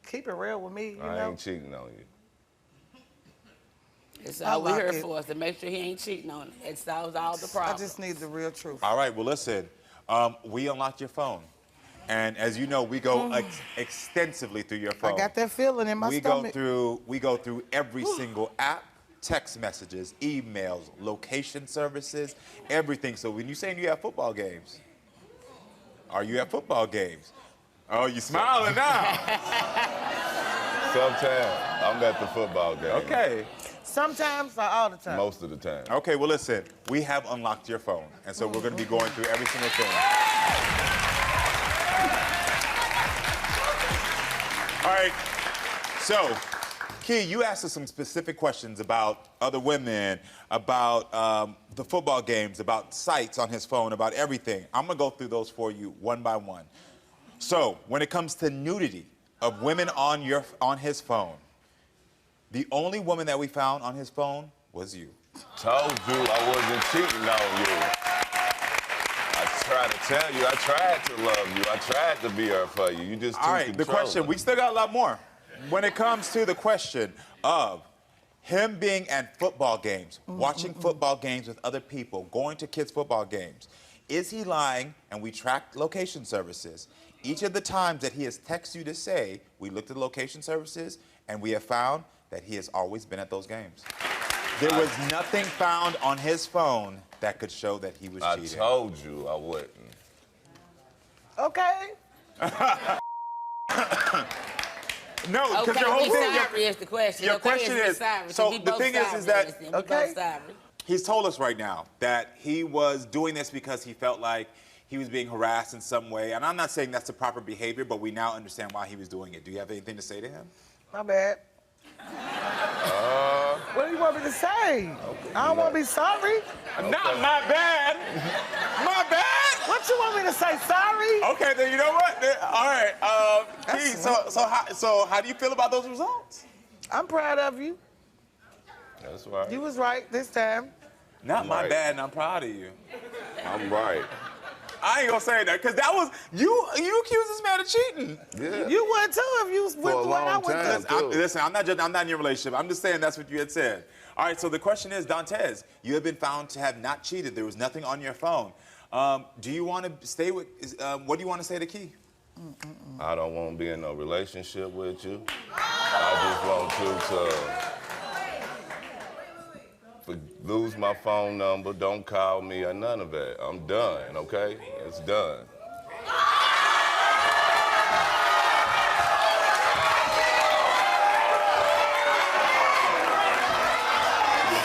keep it real with me, you I know? ain't cheating on you. It's I all we're like here it. for is to make sure he ain't cheating on it. It solves all the I problems. just need the real truth. All right, well, listen, we unlocked your phone. And as you know, we go extensively through your phone. I got that feeling in my we stomach. We go through every single app, text messages, emails, location services, everything. So when you saying you have football games, are you at football games? Oh, you smiling now. Sometimes I'm at the football game. Okay. Sometimes or all the time? Most of the time. Okay, well, listen, we have unlocked your phone. And so we're going to be going through every single thing. All right, so, Key, you asked us some specific questions about other women, about the football games, about sites on his phone, about everything. I'm gonna go through those for you one by one. So, when it comes to nudity of women on his phone, the only woman that we found on his phone was you. Told you I wasn't cheating on you. I tried to tell you, I tried to love you. I tried to be there for you. You just too All right, the question, we still got a lot more. When it comes to the question of him being at football games, watching football games with other people, going to kids' football games, is he lying? And we tracked location services. Each of the times that he has texted you to say, we looked at location services, and we have found that he has always been at those games. There was nothing found on his phone that could show that he was cheating. I told you I wouldn't. Okay. No, because Okay, your whole we thing. sorry is the question. Your Okay, question we is, sorry. so we the both thing is sorry, that- listen, we Okay. both sorry. He's told us right now that he was doing this because he felt like he was being harassed in some way. And I'm not saying that's the proper behavior, but we now understand why he was doing it. Do you have anything to say to him? My bad. What do you want me to say? I don't want to be sorry. Not my bad. My bad. What you want me to say? Sorry? Okay, then you know what? All right. Key, That's so how do you feel about those results? I'm proud of you. That's right. You was right this time. Not my Right. bad, and I'm proud of you. I'm right. I ain't gonna say that, because that was, you accused this man of cheating. Yeah. You would too if you went For a through what I long went time. through. Listen, I'm not in your relationship. I'm just saying that's what you had said. All right, so the question is, Dantes, you have been found to have not cheated. There was nothing on your phone. Do you want to stay with, what do you want to say to Key? I don't want to be in no relationship with you. I just want you to lose my phone number, don't call me or none of that. I'm done, okay? It's done.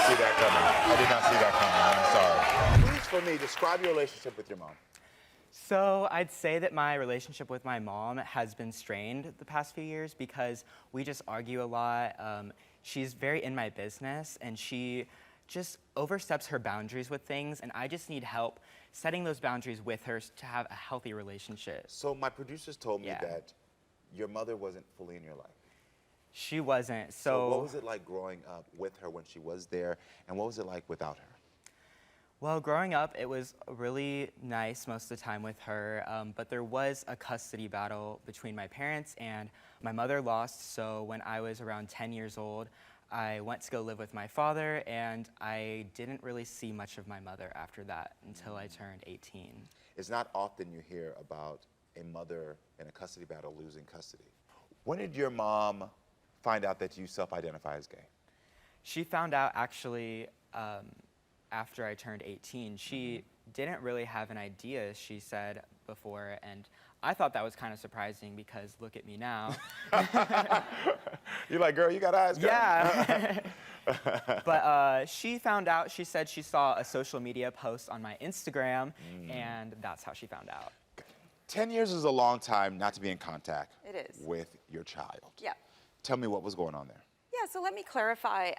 I did not see that coming. I'm sorry. Please, for me, describe your relationship with your mom. So I'd say that my relationship with my mom has been strained the past few years because we just argue a lot. She's very in my business, and she just oversteps her boundaries with things, and I just need help setting those boundaries with her to have a healthy relationship. So my producers told me Yeah. that your mother wasn't fully in your life. She wasn't. So what was it like growing up with her when she was there, and what was it like without her? Well, growing up, it was really nice most of the time with her, but there was a custody battle between my parents, and my mother lost, so when I was around 10 years old, I went to go live with my father, and I didn't really see much of my mother after that until I turned 18. It's not often you hear about a mother in a custody battle losing custody. When did your mom find out that you self-identify as gay? She found out actually after I turned 18. She didn't really have an idea, she said before, and I thought that was kind of surprising because look at me now. You're like, girl, you got eyes, girl. Yeah. But she found out, she said she saw a social media post on my Instagram, and that's how she found out. 10 years is a long time not to be in contact It is. with your child. Yeah. Tell me what was going on there. Yeah, so let me clarify.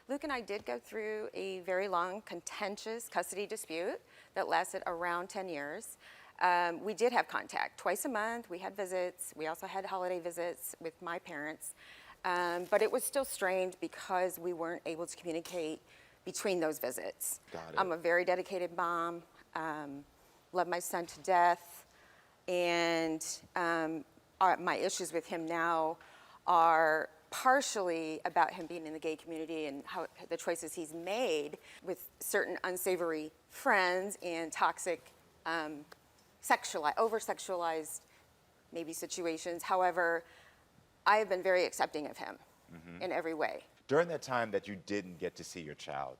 Luke and I did go through a very long, contentious custody dispute that lasted around 10 years. We did have contact twice a month. We had visits. We also had holiday visits with my parents. But it was still strained because we weren't able to communicate between those visits. Got it. I'm a very dedicated mom, love my son to death, and my issues with him now are partially about him being in the gay community and how the choices he's made with certain unsavory friends and toxic, over-sexualized maybe situations. However, I have been very accepting of him in every way. During that time that you didn't get to see your child,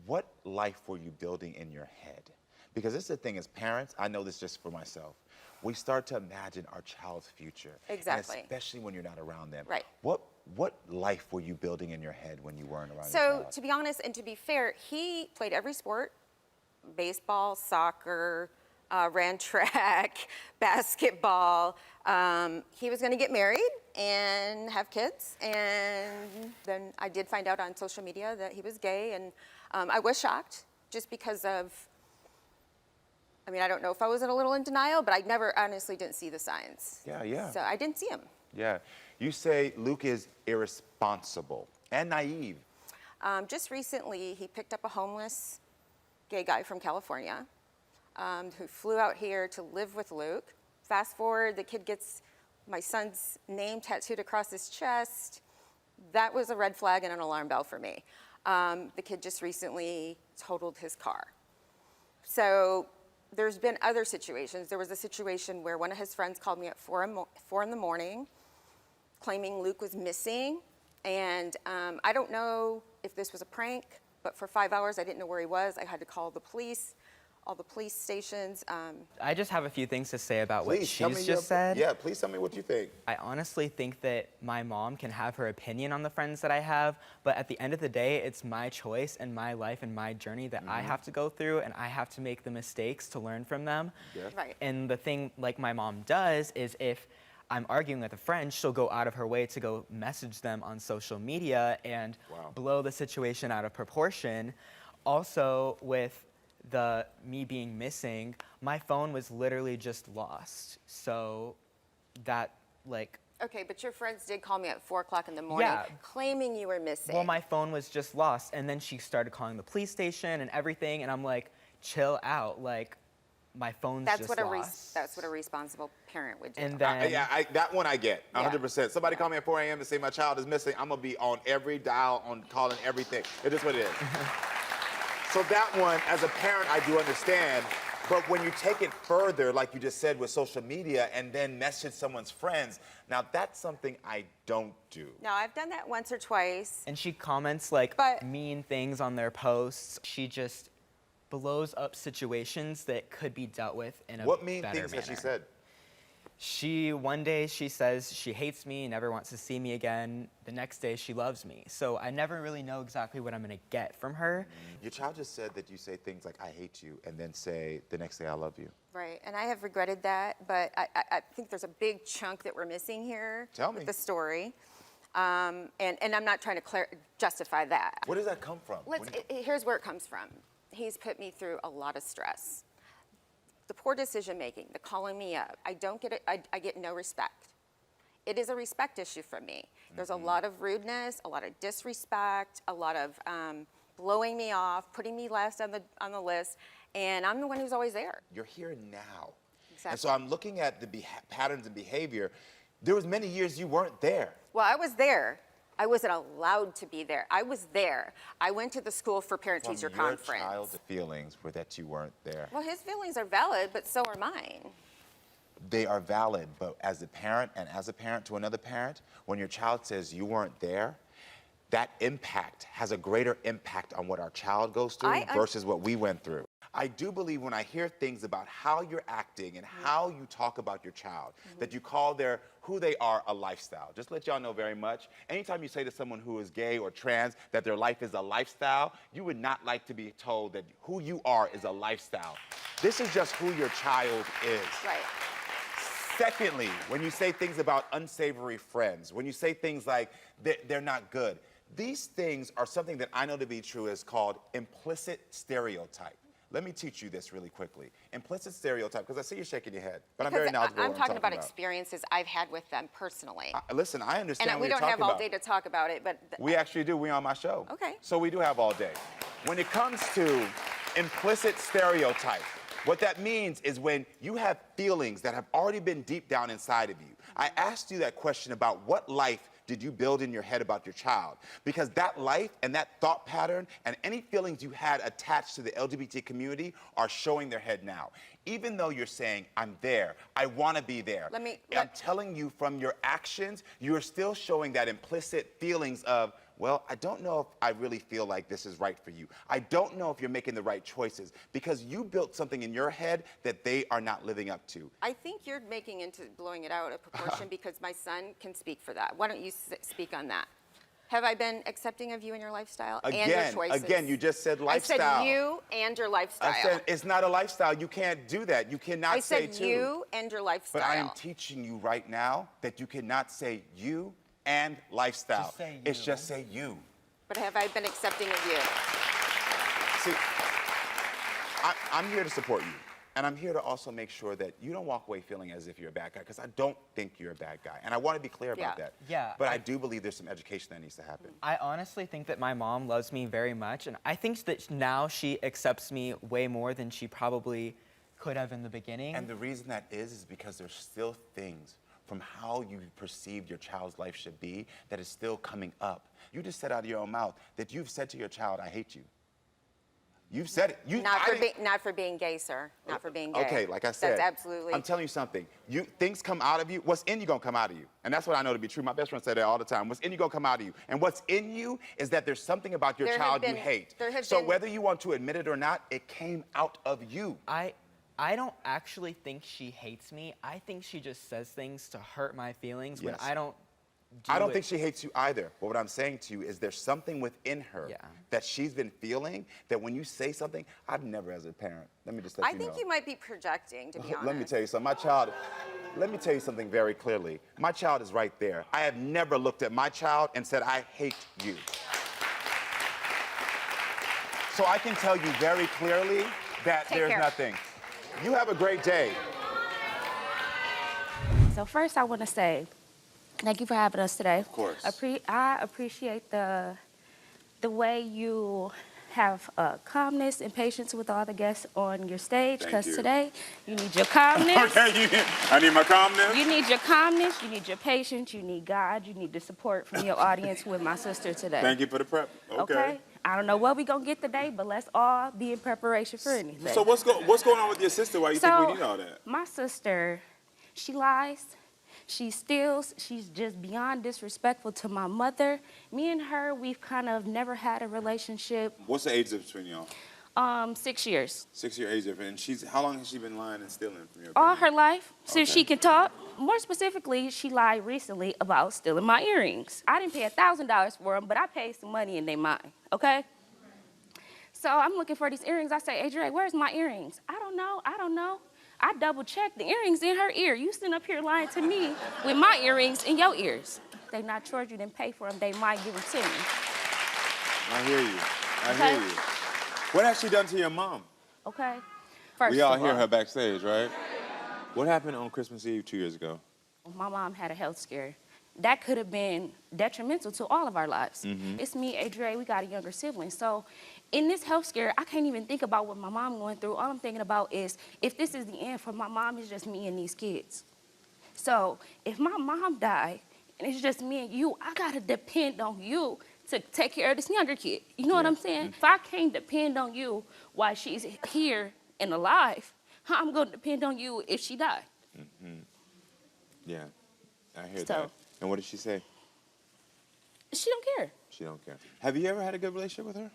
what life were you building in your head? Because this is the thing, as parents, I know this just for myself, we start to imagine our child's future. Exactly. And especially when you're not around them. Right. What life were you building in your head when you weren't around your So, child? to be honest and to be fair, he played every sport, baseball, soccer, ran track, basketball. He was going to get married and have kids, and then I did find out on social media that he was gay, and I was shocked just because of, I mean, I don't know if I was a little in denial, but I never honestly didn't see the signs. Yeah. So I didn't see him. Yeah. You say Luke is irresponsible and naive. Just recently, he picked up a homeless gay guy from California who flew out here to live with Luke. Fast forward, the kid gets my son's name tattooed across his chest. That was a red flag and an alarm bell for me. The kid just recently totaled his car. So there's been other situations. There was a situation where one of his friends called me at 4 in the morning claiming Luke was missing. And I don't know if this was a prank, but for 5 hours I didn't know where he was. I had to call the police, all the police stations. I just have a few things to say about Please, what tell me she's your- just said. Yeah, please tell me what you think. I honestly think that my mom can have her opinion on the friends that I have, but at the end of the day, it's my choice and my life and my journey that I have to go through, and I have to make the mistakes to learn from them. Yeah. Right. And the thing like my mom does is if I'm arguing with a friend, she'll go out of her way to go message them on social media and blow the situation out of proportion. Also, with me being missing, my phone was literally just lost. So that, like... Okay, but your friends did call me at 4 o'clock in the morning claiming you were missing. Well, my phone was just lost, and then she started calling the police station and everything, and I'm like, chill out. Like, my phone's That's just what lost. that's what a responsible parent would do. And then That one I get, Yeah. 100%. Somebody call me at 4 a.m. and say my child is missing. I'm gonna be on every dial, on calling everything. It is what it is. So that one, as a parent, I do understand. But when you take it further, like you just said with social media, and then message someone's friends, now that's something I don't do. No, I've done that once or twice. And she comments like But- mean things on their posts. She just blows up situations that could be dealt with in a What mean better things has she manner. said? One day she says she hates me, never wants to see me again. The next day she loves me. So I never really know exactly what I'm gonna get from her. Your child just said that you say things like, I hate you, and then say the next day, I love you. Right, and I have regretted that, but I think there's a big chunk that we're missing here. Tell me. With the story. And I'm not trying to justify that. Where does that come from? Here's where it comes from. He's put me through a lot of stress. The poor decision making, the calling me up. I don't get it. I get no respect. It is a respect issue for me. There's a lot of rudeness, a lot of disrespect, a lot of blowing me off, putting me last on the list, and I'm the one who's always there. You're here now. Exactly. And so I'm looking at the patterns and behavior. There was many years you weren't there. Well, I was there. I wasn't allowed to be there. I was there. I went to the school for parent-teacher conference. Your child's feelings were that you weren't there. Well, his feelings are valid, but so are mine. They are valid, but as a parent and as a parent to another parent, when your child says you weren't there, that impact has a greater impact on what our child goes through versus what we went through. I do believe when I hear things about how you're acting and how you talk about your child, that you call who they are a lifestyle. Just to let y'all know very much, anytime you say to someone who is gay or trans that their life is a lifestyle, you would not like to be told that who you are is a lifestyle. This is just who your child is. Right. Secondly, when you say things about unsavory friends, when you say things like they're not good, these things are something that I know to be true is called implicit stereotype. Let me teach you this really quickly. Implicit stereotype, because I see you shaking your head, but I'm very knowledgeable I'm what talking about experiences I've had with them personally. Listen, I understand And what we you're don't have talking all about. day to talk about it, but We actually do. We're on my show. Okay. So we do have all day. When it comes to implicit stereotype, what that means is when you have feelings that have already been deep down inside of you. I asked you that question about what life did you build in your head about your child? Because that life and that thought pattern and any feelings you had attached to the LGBT community are showing their head now. Even though you're saying, I'm there, I want to be there. I'm telling you from your actions, you're still showing that implicit feelings of, well, I don't know if I really feel like this is right for you. I don't know if you're making the right choices because you built something in your head that they are not living up to. I think you're making into blowing it out of proportion because my son can speak for that. Why don't you speak on that? Have I been accepting of you and your lifestyle and your choices? Again, you just said lifestyle. I said you and your lifestyle. I said it's not a lifestyle. You can't do that. You cannot say I said you and your lifestyle. But I am teaching you right now that you cannot say you and lifestyle. Just say you. It's just say you. But have I been accepting of you? See, I'm here to support you. And I'm here to also make sure that you don't walk away feeling as if you're a bad guy, because I don't think you're a bad guy. And I want to be clear about that. Yeah. But I do believe there's some education that needs to happen. I honestly think that my mom loves me very much, and I think that now she accepts me way more than she probably could have in the beginning. And the reason that is because there's still things from how you perceived your child's life should be that is still coming up. You just said out of your own mouth that you've said to your child, I hate you. You've said it. Not for being gay, sir. Not for being gay. Okay, like I said. That's absolutely. I'm telling you something. Things come out of you. What's in you gonna come out of you. And that's what I know to be true. My best friend said that all the time. What's in you gonna come out of you. And what's in you is that there's something about your child you hate. So whether you want to admit it or not, it came out of you. I don't actually think she hates me. I think she just says things to hurt my feelings when I don't think she hates you either. But what I'm saying to you is there's something within her that she's been feeling that when you say something, I've never as a parent. Let me just let you know. I think you might be projecting, to be honest. Let me tell you something. Let me tell you something very clearly. My child is right there. I have never looked at my child and said, I hate you. So I can tell you very clearly that there's nothing. You have a great day. So first I want to say, thank you for having us today. Of course. I appreciate the way you have calmness and patience with all the guests on your stage, Thank because you. today you need your calmness. Okay, I need my calmness. You need your calmness, you need your patience, you need God, you need the support from your audience with my sister today. Thank you for the prep. Okay. I don't know what we're going to get today, but let's all be in preparation for anything. So what's going on with your sister? Why you think we need all that? My sister, she lies, she steals, she's just beyond disrespectful to my mother. Me and her, we've kind of never had a relationship. What's the age difference between y'all? 6 years. 6-year age difference. And how long has she been lying and stealing from your All opinion? her life, since she can talk. More specifically, she lied recently about stealing my earrings. I didn't pay $1,000 for them, but I paid some money and they mine, okay? So I'm looking for these earrings. I say, Adrienne, where's my earrings? I don't know. I double checked the earrings in her ear. You sitting up here lying to me with my earrings in your ears. They not yours, you didn't pay for them. They might give them to me. I hear you. I Okay. hear you. What has she done to your mom? Okay? First We all of hear her backstage, right? What happened on Christmas Eve 2 years ago? My mom had a health scare. That could have been detrimental to all of our lives. Mhm. It's me, Adrienne, we got a younger sibling. So in this health scare, I can't even think about what my mom going through. All I'm thinking about is if this is the end for my mom, it's just me and these kids. So if my mom died and it's just me and you, I gotta depend on you to take care of this younger kid. You know what I'm saying? If I can't depend on you while she's here and alive, how I'm gonna depend on you if she died? Mm-hmm. Yeah, I hear So- that. And what did she say? She don't care. She don't care. Have you ever had a good relationship with her?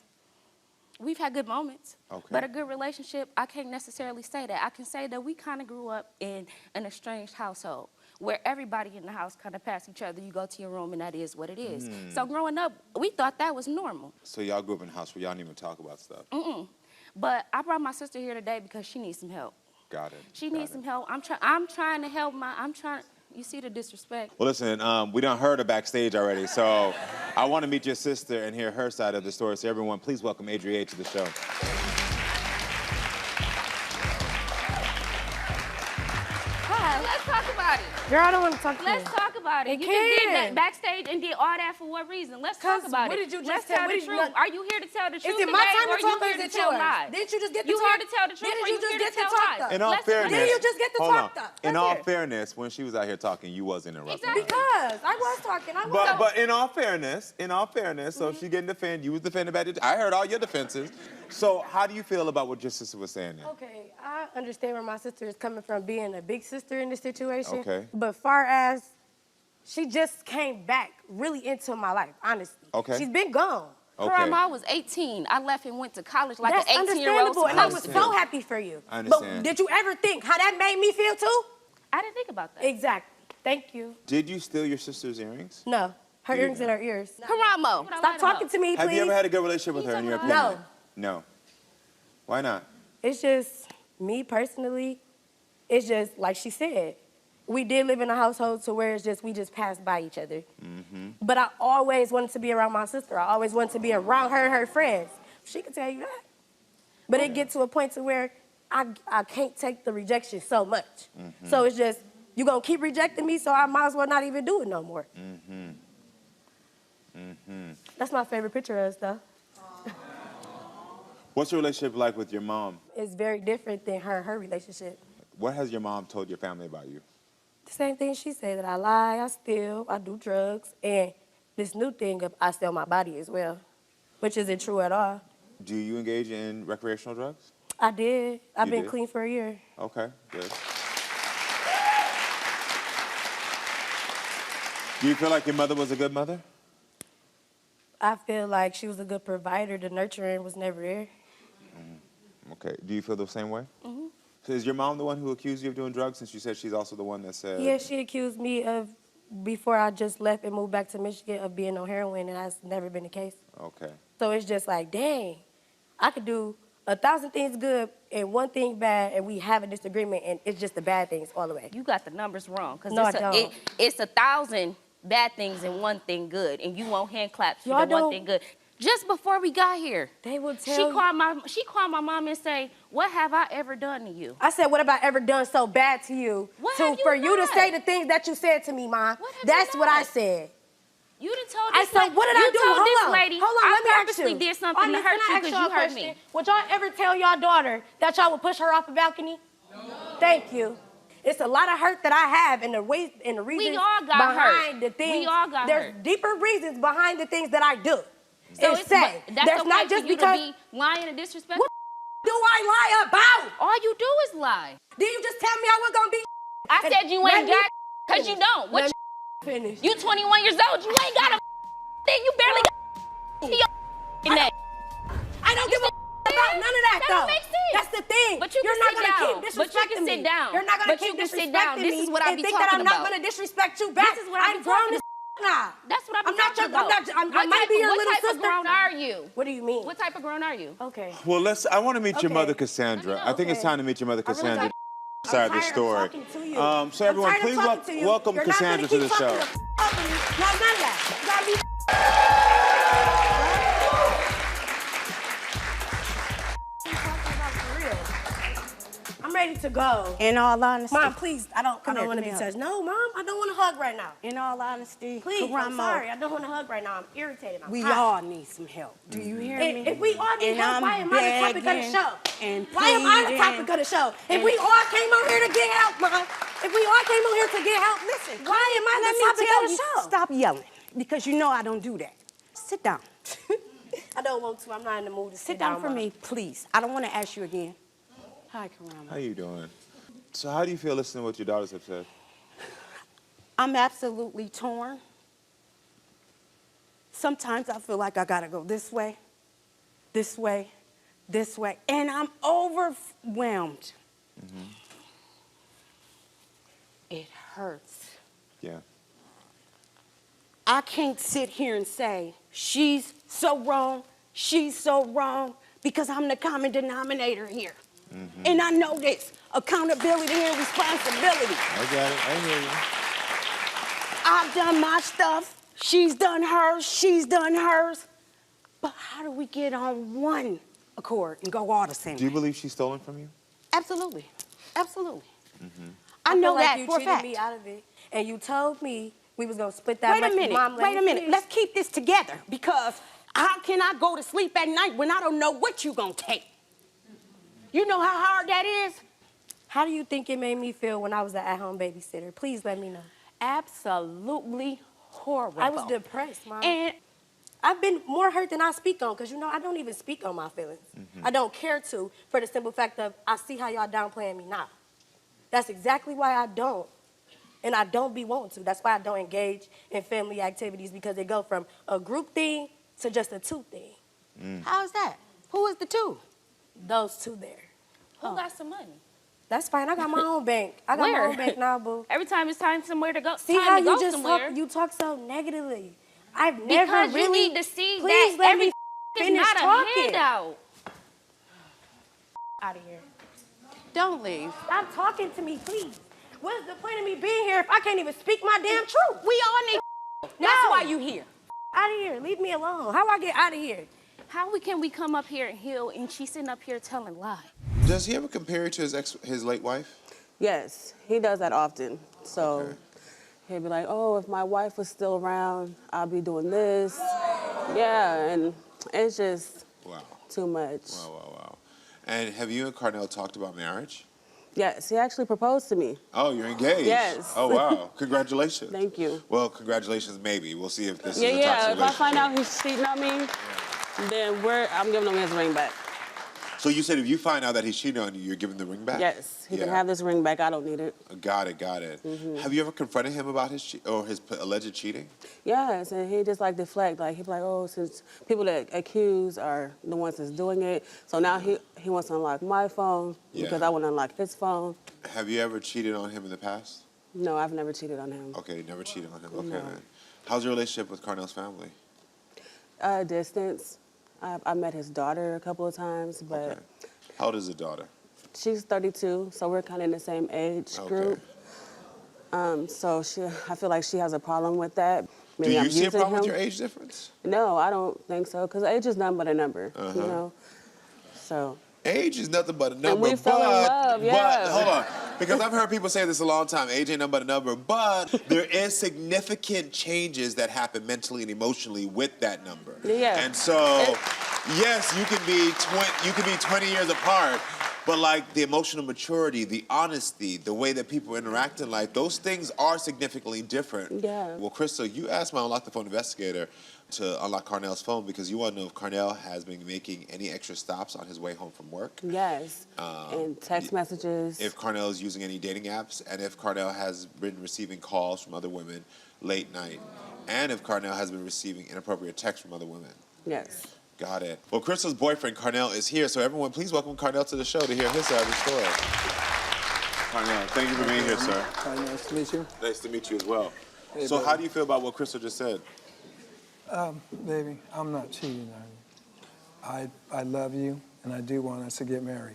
We've had good moments, Okay. but a good relationship, I can't necessarily say that. I can say that we kind of grew up in an estranged household where everybody in the house kind of passed each other. You go to your room and that is what it is. So growing up, we thought that was normal. So y'all grew up in a house where y'all didn't even talk about stuff. But I brought my sister here today because she needs some help. Got it. She needs some help. I'm trying to help you see the disrespect. Well, listen, we done heard her backstage already, so I want to meet your sister and hear her side of the story. So everyone, please welcome Adrienne to the show. Hi, let's talk about it. Girl, I don't want to talk to you. Let's talk about it. It You just did can. that backstage and did all that for what reason? Let's talk about what it. did you just Let's say? tell What the did you truth. not- Are you here to tell the truth Is it my today, time or to talk you or here is to it tell yours? lies? Didn't you just get to You talk? here to tell the truth, Didn't or you you just here get to to tell talk lies? though? In all Let's- fairness, Didn't you just get to hold talk on. though? In Let's all hear it. fairness, when she was out here talking, you wasn't interrupting her. Because I was talking. I was. But in all fairness, so she getting defended. You was defended back. I heard all your defenses. So how do you feel about what your sister was saying now? Okay, I understand where my sister is coming from, being a big sister in this situation. Okay. But far as she just came back really into my life, honestly. Okay. She's been gone. Okay. Karamo, I was 18. I left and went to college like That's an 18-year-old. understandable, and I was understand. so happy for you. I understand. But did you ever think how that made me feel too? I didn't think about that. Exactly. Thank you. Did you steal your sister's earrings? No, her You earrings in didn't. her ears. Karamo, Stop talking to me, please. Have you ever had a good relationship with her, in your opinion? No. No. Why not? It's just me personally. It's just like she said. We did live in a household to where it's just we just passed by each other. Mm-hmm. But I always wanted to be around my sister. I always wanted to be around her and her friends. She could tell you that. But it get to a point to where I can't take the rejection so much. Mm-hmm. So it's just you gonna keep rejecting me, so I might as well not even do it no more. Mm-hmm. Mm-hmm. That's my favorite picture of us, though. What's your relationship like with your mom? It's very different than her relationship. What has your mom told your family about you? The same thing she said, that I lie, I steal, I do drugs, and this new thing of I sell my body as well, which isn't true at all. Do you engage in recreational drugs? I did. I've You been did? clean for a year. Okay, good. Do you feel like your mother was a good mother? I feel like she was a good provider. The nurturing was never there. Okay. Do you feel the same way? Mhm. So is your mom the one who accused you of doing drugs, since you said she's also the one that said... Yeah, she accused me of, before I just left and moved back to Michigan, of being on heroin, and that's never been the case. Okay. So it's just like, dang, I could do 1,000 things good and one thing bad, and we have a disagreement, and it's just the bad things all the way. You got the numbers wrong. Cause No, it's I don't. It's 1,000 bad things and one thing good, and you want hand claps for Y'all the one don't- thing good. Just before we got here, they would tell she called my mom and say, "What have I ever done to you?" I said, what have I ever done so bad to you What have you for you to done? say the things that you said to me, Mom? What have That's you what I done? said. You done told I this said, lady. what did I do? You told this Hold on. lady. Hold on, I let me ask purposely you. did something to Audience, hurt can I you ask because y'all you a hurt question? me. Would y'all ever tell y'all daughter that y'all would push her off the balcony? No. Thank you. It's a lot of hurt that I have and the ways and the reasons all got behind hurt. the things. We all got There's hurt. deeper reasons behind the things that I do. So It's sad. but that's There's okay not just for you because. to be lying and disrespectful. What do I lie about? All you do is lie. Did you just tell me I was gonna be? I said you ain't got because you don't. What finish? You 21 years old. You ain't got a thing. You barely got to your neck. I don't give a about none of that, though. Don't make sense. That's the thing. But you're not sit gonna down. keep disrespecting But you can me. sit down. You're not gonna But keep you can sit disrespecting down. This me is what I and be think that talking I'm not about. gonna disrespect you back. This is what I be I'm grown talking as now. That's what I be I'm not talking your, about. I might be your little What type sister. of grown are you? What do you mean? What type of grown are you? Okay. Well, I want to meet your Okay. mother, Cassandra. I think it's Okay. time to meet your mother, I really Cassandra. don't- Side of the I'm tired story. of talking to you. So everyone, I'm tired please of talking to you. welcome You're not gonna Cassandra to the keep show. talking to me. No, none of that. You gotta be. I'm ready to go. In all honesty. Mom, please, I don't Come here, want to come be here. touched. No, Mom, I don't want to hug right now. In all honesty, Please, I'm Karamo, sorry. I don't want to hug right now. I'm irritated. I'm we hot. all need some help. Do you hear me? If we all need And help, I'm why am I the topic of the begging show? and Why am I the pleading topic of the show? If and- we all came on here to get help, Mom, if we all came on here to get help, listen, why am I the topic of the show? Stop yelling, because you know I don't do that. Sit down. I don't want to. I'm not in the mood to Sit down for Mom. me, please. I don't want to ask you again. Hi, Karamo. How you doing? So how do you feel listening to what your daughters have said? I'm absolutely torn. Sometimes I feel like I gotta go this way, this way, this way, and I'm overwhelmed. It hurts. Yeah. I can't sit here and say, she's so wrong, because I'm the common denominator here. And I know this, accountability and responsibility. I got it. I hear you. I've done my stuff, she's done hers, but how do we get on one accord and go all the same Do you way? believe she's stolen from you? Absolutely, absolutely. I I feel know like that you for a cheated fact. me out of it, and you told me we was gonna split that Wait much. a minute, Mom, let wait me a minute. finish. Let's keep this together, because how can I go to sleep at night when I don't know what you're gonna take? You know how hard that is? How do you think it made me feel when I was the at-home babysitter? Please let me know. Absolutely horrible. I was depressed, Mom. And I've been more hurt than I speak on, because, I don't even speak on my feelings. I don't care to, for the simple fact of I see how y'all downplaying me now. That's exactly why I don't. And I don't be wanting to. That's why I don't engage in family activities, because they go from a group thing to just a two thing. how's that? Who is the two? Those two there. Who got some money? That's fine. I got my own bank. I got my Where? own bank now, boo. Every time it's time somewhere to go. See time how to go you just somewhere. talk so negatively. I've never Because really. you need to see Please that let every me is finish not a talking. handout. Out of here. Don't leave. Stop talking to me, please. What is the point of me being here if I can't even speak my damn truth? We all need. That's why you here. Out of here. Leave me alone. How I get out of here? How can we come up here and heal and she's sitting up here telling lies? Does he ever compare you to his late wife? Yes, he does that often. So he'll be like, oh, if my wife was still around, I'll be doing this. Yeah, and it's just too much. Wow. And have you and Carnell talked about marriage? Yes, he actually proposed to me. Oh, you're engaged? Yes. Oh, wow. Congratulations. Thank you. Well, congratulations, maybe. We'll see if this Yeah, is a toxic if I relationship. find out he's cheating on me, then I'm giving him his ring back. So you said if you find out that he's cheating on you, you're giving the ring back? Yes, he can have this ring back. I don't need it. Got it. Have you ever confronted him about his alleged cheating? Yes, and he just like deflect. Like he'd be like, oh, since people that accuse are the ones that's doing it, so now he wants to unlock my phone because I want to unlock his phone. Have you ever cheated on him in the past? No, I've never cheated on him. Okay, never cheated on him. Okay, No. man. How's your relationship with Carnell's family? Distance. I met his daughter a couple of times, but How old is the daughter? she's 32, so we're kind of in the same age group. So I feel like she has a problem with that. Maybe Do I'm you see a using problem with him. your age difference? No, I don't think so, because age is none but a number, you know? So. Age is nothing but a number. And we fell in love, yeah. But, hold on. Because I've heard people say this a long time, age ain't nothing but a number, but there is significant changes that happen mentally and emotionally with that number. Yeah. And so, yes, you can be 20 years apart, but like the emotional maturity, the honesty, the way that people interact in life, those things are significantly different. Yeah. Well, Crystal, you asked my Unlock the Phone investigator to unlock Carnell's phone because you want to know if Carnell has been making any extra stops on his way home from work. Yes. And text messages. If Carnell is using any dating apps, and if Carnell has been receiving calls from other women late night, and if Carnell has been receiving inappropriate texts from other women. Yes. Got it. Well, Crystal's boyfriend, Carnell, is here, so everyone please welcome Carnell to the show to hear his side of the story. Carnell, thank you for being here, sir. Hi, nice to meet you. Nice to meet you as well. Hey, So baby. how do you feel about what Crystal just said? Baby, I'm not cheating on you. I love you, and I do want us to get married.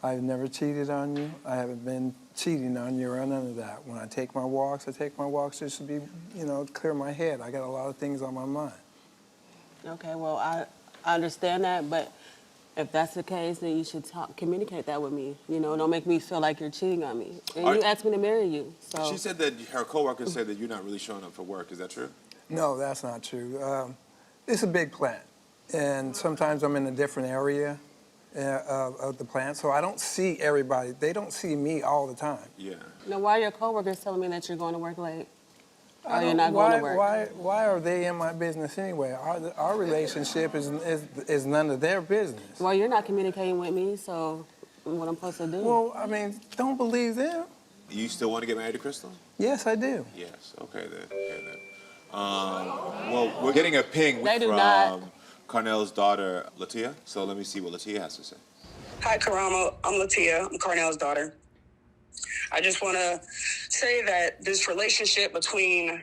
I've never cheated on you. I haven't been cheating on you or none of that. When I take my walks just to be, clear my head. I got a lot of things on my mind. Okay, well, I understand that, but if that's the case, then you should communicate that with me. Don't make me feel like you're cheating on me. And you asked me to marry you, so. She said that her coworkers said that you're not really showing up for work. Is that true? No, that's not true. It's a big plant, and sometimes I'm in a different area of the plant, so I don't see everybody. They don't see me all the time. Yeah. Now, why are your coworkers telling me that you're going to work late? I Or you're don't- not going to work? Why are they in my business anyway? Our relationship is none of their business. Well, you're not communicating with me, so what I'm supposed to do? Well, I mean, don't believe them. You still want to get married to Crystal? Yes, I do. Yes. Okay then. Well, we're getting a ping They do from not. Carnell's daughter, Latia. So let me see what Latia has to say. Hi, Karamo. I'm Latia. I'm Carnell's daughter. I just want to say that this relationship between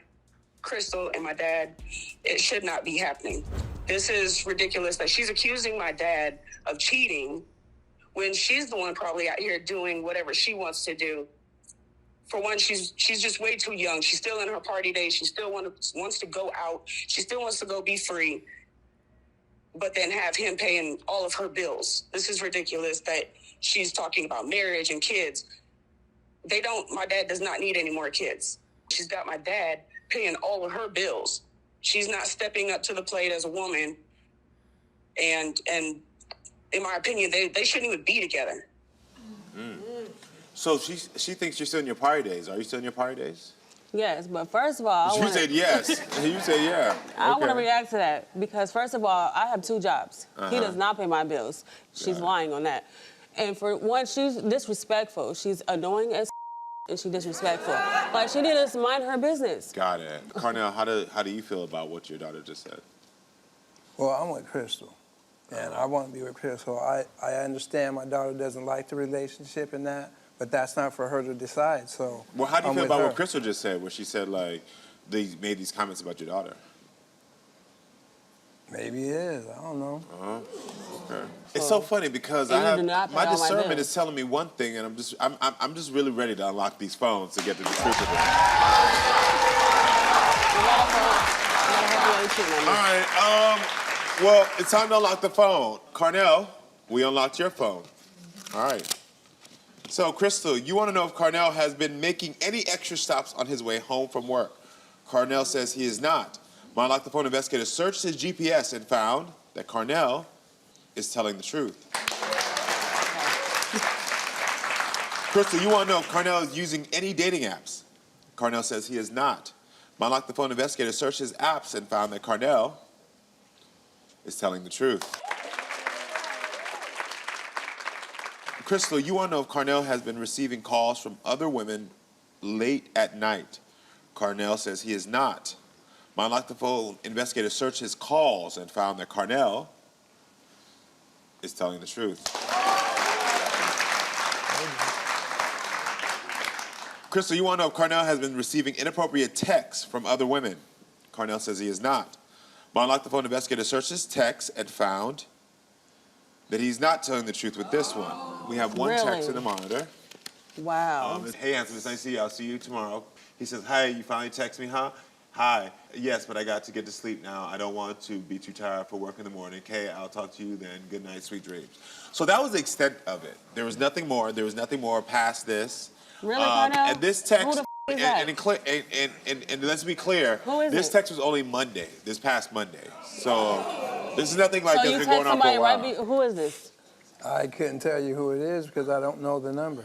Crystal and my dad, it should not be happening. This is ridiculous that she's accusing my dad of cheating when she's the one probably out here doing whatever she wants to do. For one, she's just way too young. She's still in her party days. She still wants to go out. She still wants to go be free, but then have him paying all of her bills. This is ridiculous that she's talking about marriage and kids. My dad does not need any more kids. She's got my dad paying all of her bills. She's not stepping up to the plate as a woman. And in my opinion, they shouldn't even be together. So she thinks you're still in your party days. Are you still in your party days? Yes, but first of all, You said yes. You said yeah. I want to Okay. react to that because, first of all, I have 2 jobs. He Uh-huh. does not pay my bills. She's lying on that. And for one, she's disrespectful. She's annoying as and she's disrespectful. Like, she didn't just mind her business. Got it. Carnell, how do you feel about what your daughter just said? Well, I'm with Crystal, and I want to be with Crystal. I understand my daughter doesn't like the relationship and that, but that's not for her to decide, so Well, how do you I'm feel with about her. what Crystal just said, where she said, like, they made these comments about your daughter? Maybe it is. I don't know. Okay. It's so funny because And you do not pay my all my discernment bills. is telling me one thing, and I'm just really ready to unlock these phones to get to the truth of it. All right. Well, it's time to unlock the phone. Carnell, we unlocked your phone. All right. So, Crystal, you want to know if Carnell has been making any extra stops on his way home from work. Carnell says he is not. My Unlock the Phone investigator searched his GPS and found that Carnell is telling the truth. Crystal, you want to know if Carnell is using any dating apps. Carnell says he is not. My Unlock the Phone investigator searched his apps and found that Carnell is telling the truth. Crystal, you want to know if Carnell has been receiving calls from other women late at night. Carnell says he is not. My Unlock the Phone investigator searched his calls and found that Carnell is telling the truth. Crystal, you want to know if Carnell has been receiving inappropriate texts from other women. Carnell says he is not. My Unlock the Phone investigator searched his texts and found that he's not telling the truth with this one. We have one Really? text in the monitor. Wow. Hey, Anthony, it's nice to see you. I'll see you tomorrow. He says, hey, you finally text me, huh? Hi. Yes, but I got to get to sleep now. I don't want to be too tired for work in the morning. Okay, I'll talk to you then. Good night, sweet dreams. So that was the extent of it. There was nothing more. There was nothing more past this. Really, Cornell? And this text, Who the is that? and let's be clear, Who is this it? text was only Monday, this past Monday. So this is nothing like So that's you been text going on for a somebody while. who is this? I couldn't tell you who it is because I don't know the number.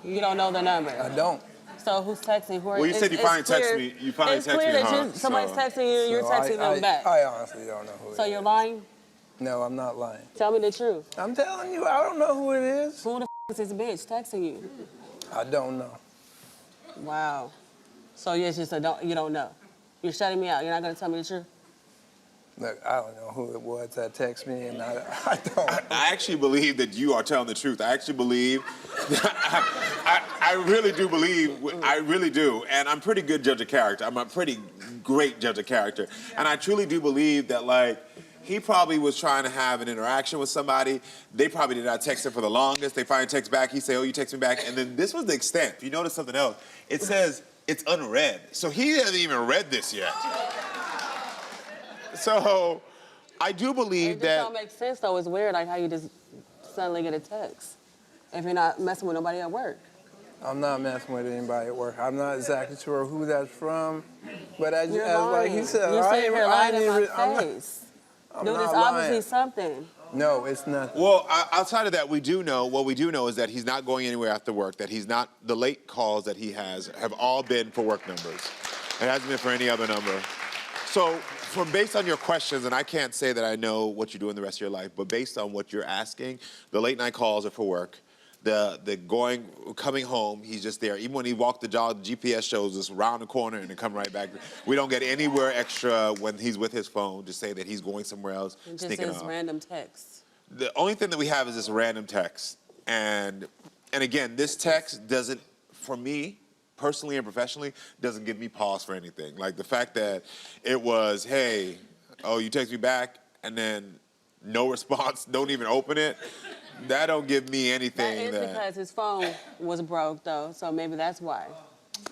You don't know the number. I don't. So who's texting? Who are, Well, you said you finally texted me. You finally it's texted clear me, that huh? somebody's So- texting you. You're So texting them back. I honestly don't know who So it you're is. lying? No, I'm not lying. Tell me the truth. I'm telling you, I don't know who it is. Who the is this bitch texting you? I don't know. Wow. So you just you don't know. You're shutting me out. You're not gonna tell me the truth. Look, I don't know who it was that texted me, and I don't. I actually believe that you are telling the truth. I actually believe, I really do believe, I really do. And I'm a pretty good judge of character. I'm a pretty great judge of character. And I truly do believe that, like, he probably was trying to have an interaction with somebody. They probably did not text him for the longest. They finally text back. He say, oh, you text me back. And then this was the extent. If you notice something else, it says it's unread. So he hasn't even read this yet. So I do believe It that. just don't make sense though. It's weird, like how you just suddenly get a text if you're not messing with nobody at work. I'm not messing with anybody at work. I'm not exactly sure who that's from, but as You're like he lying. said, You're sitting here lying in my I'm face. not Dude, it's lying. obviously something. No, it's nothing. Well, outside of that, what we do know is that he's not going anywhere after work, that he's not, the late calls that he has have all been for work numbers. It hasn't been for any other number. So based on your questions, and I can't say that I know what you do in the rest of your life, but based on what you're asking, the late night calls are for work. The coming home, he's just there. Even when he walked the dog, the GPS shows us around the corner and then come right back. We don't get anywhere extra when he's with his phone to say that he's going somewhere else, It just sneaking says off. random text. The only thing that we have is this random text. And again, this text doesn't, for me, personally and professionally, doesn't give me pause for anything. Like the fact that it was, hey, oh, you text me back, and then no response, don't even open it, that don't give me anything That is because his phone was broke though, so maybe that's why.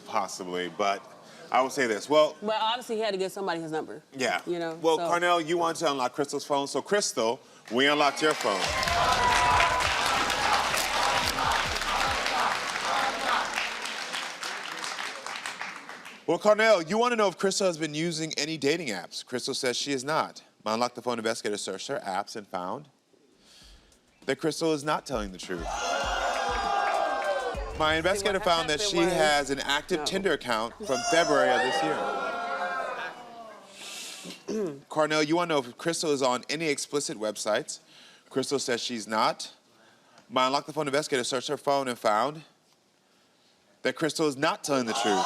Possibly, but I would say this. Well, But obviously he had to give somebody his number. yeah. You know. Well, so. Carnell, you want to unlock Crystal's phone, so Crystal, we unlocked your phone. Well, Carnell, you want to know if Crystal has been using any dating apps. Crystal says she is not. My Unlock the Phone investigator searched her apps and found that Crystal is not telling the truth. My investigator found that she has an active Tinder account from February of this year. Carnell, you want to know if Crystal is on any explicit websites. Crystal says she's not. My Unlock the Phone investigator searched her phone and found that Crystal is not telling the truth.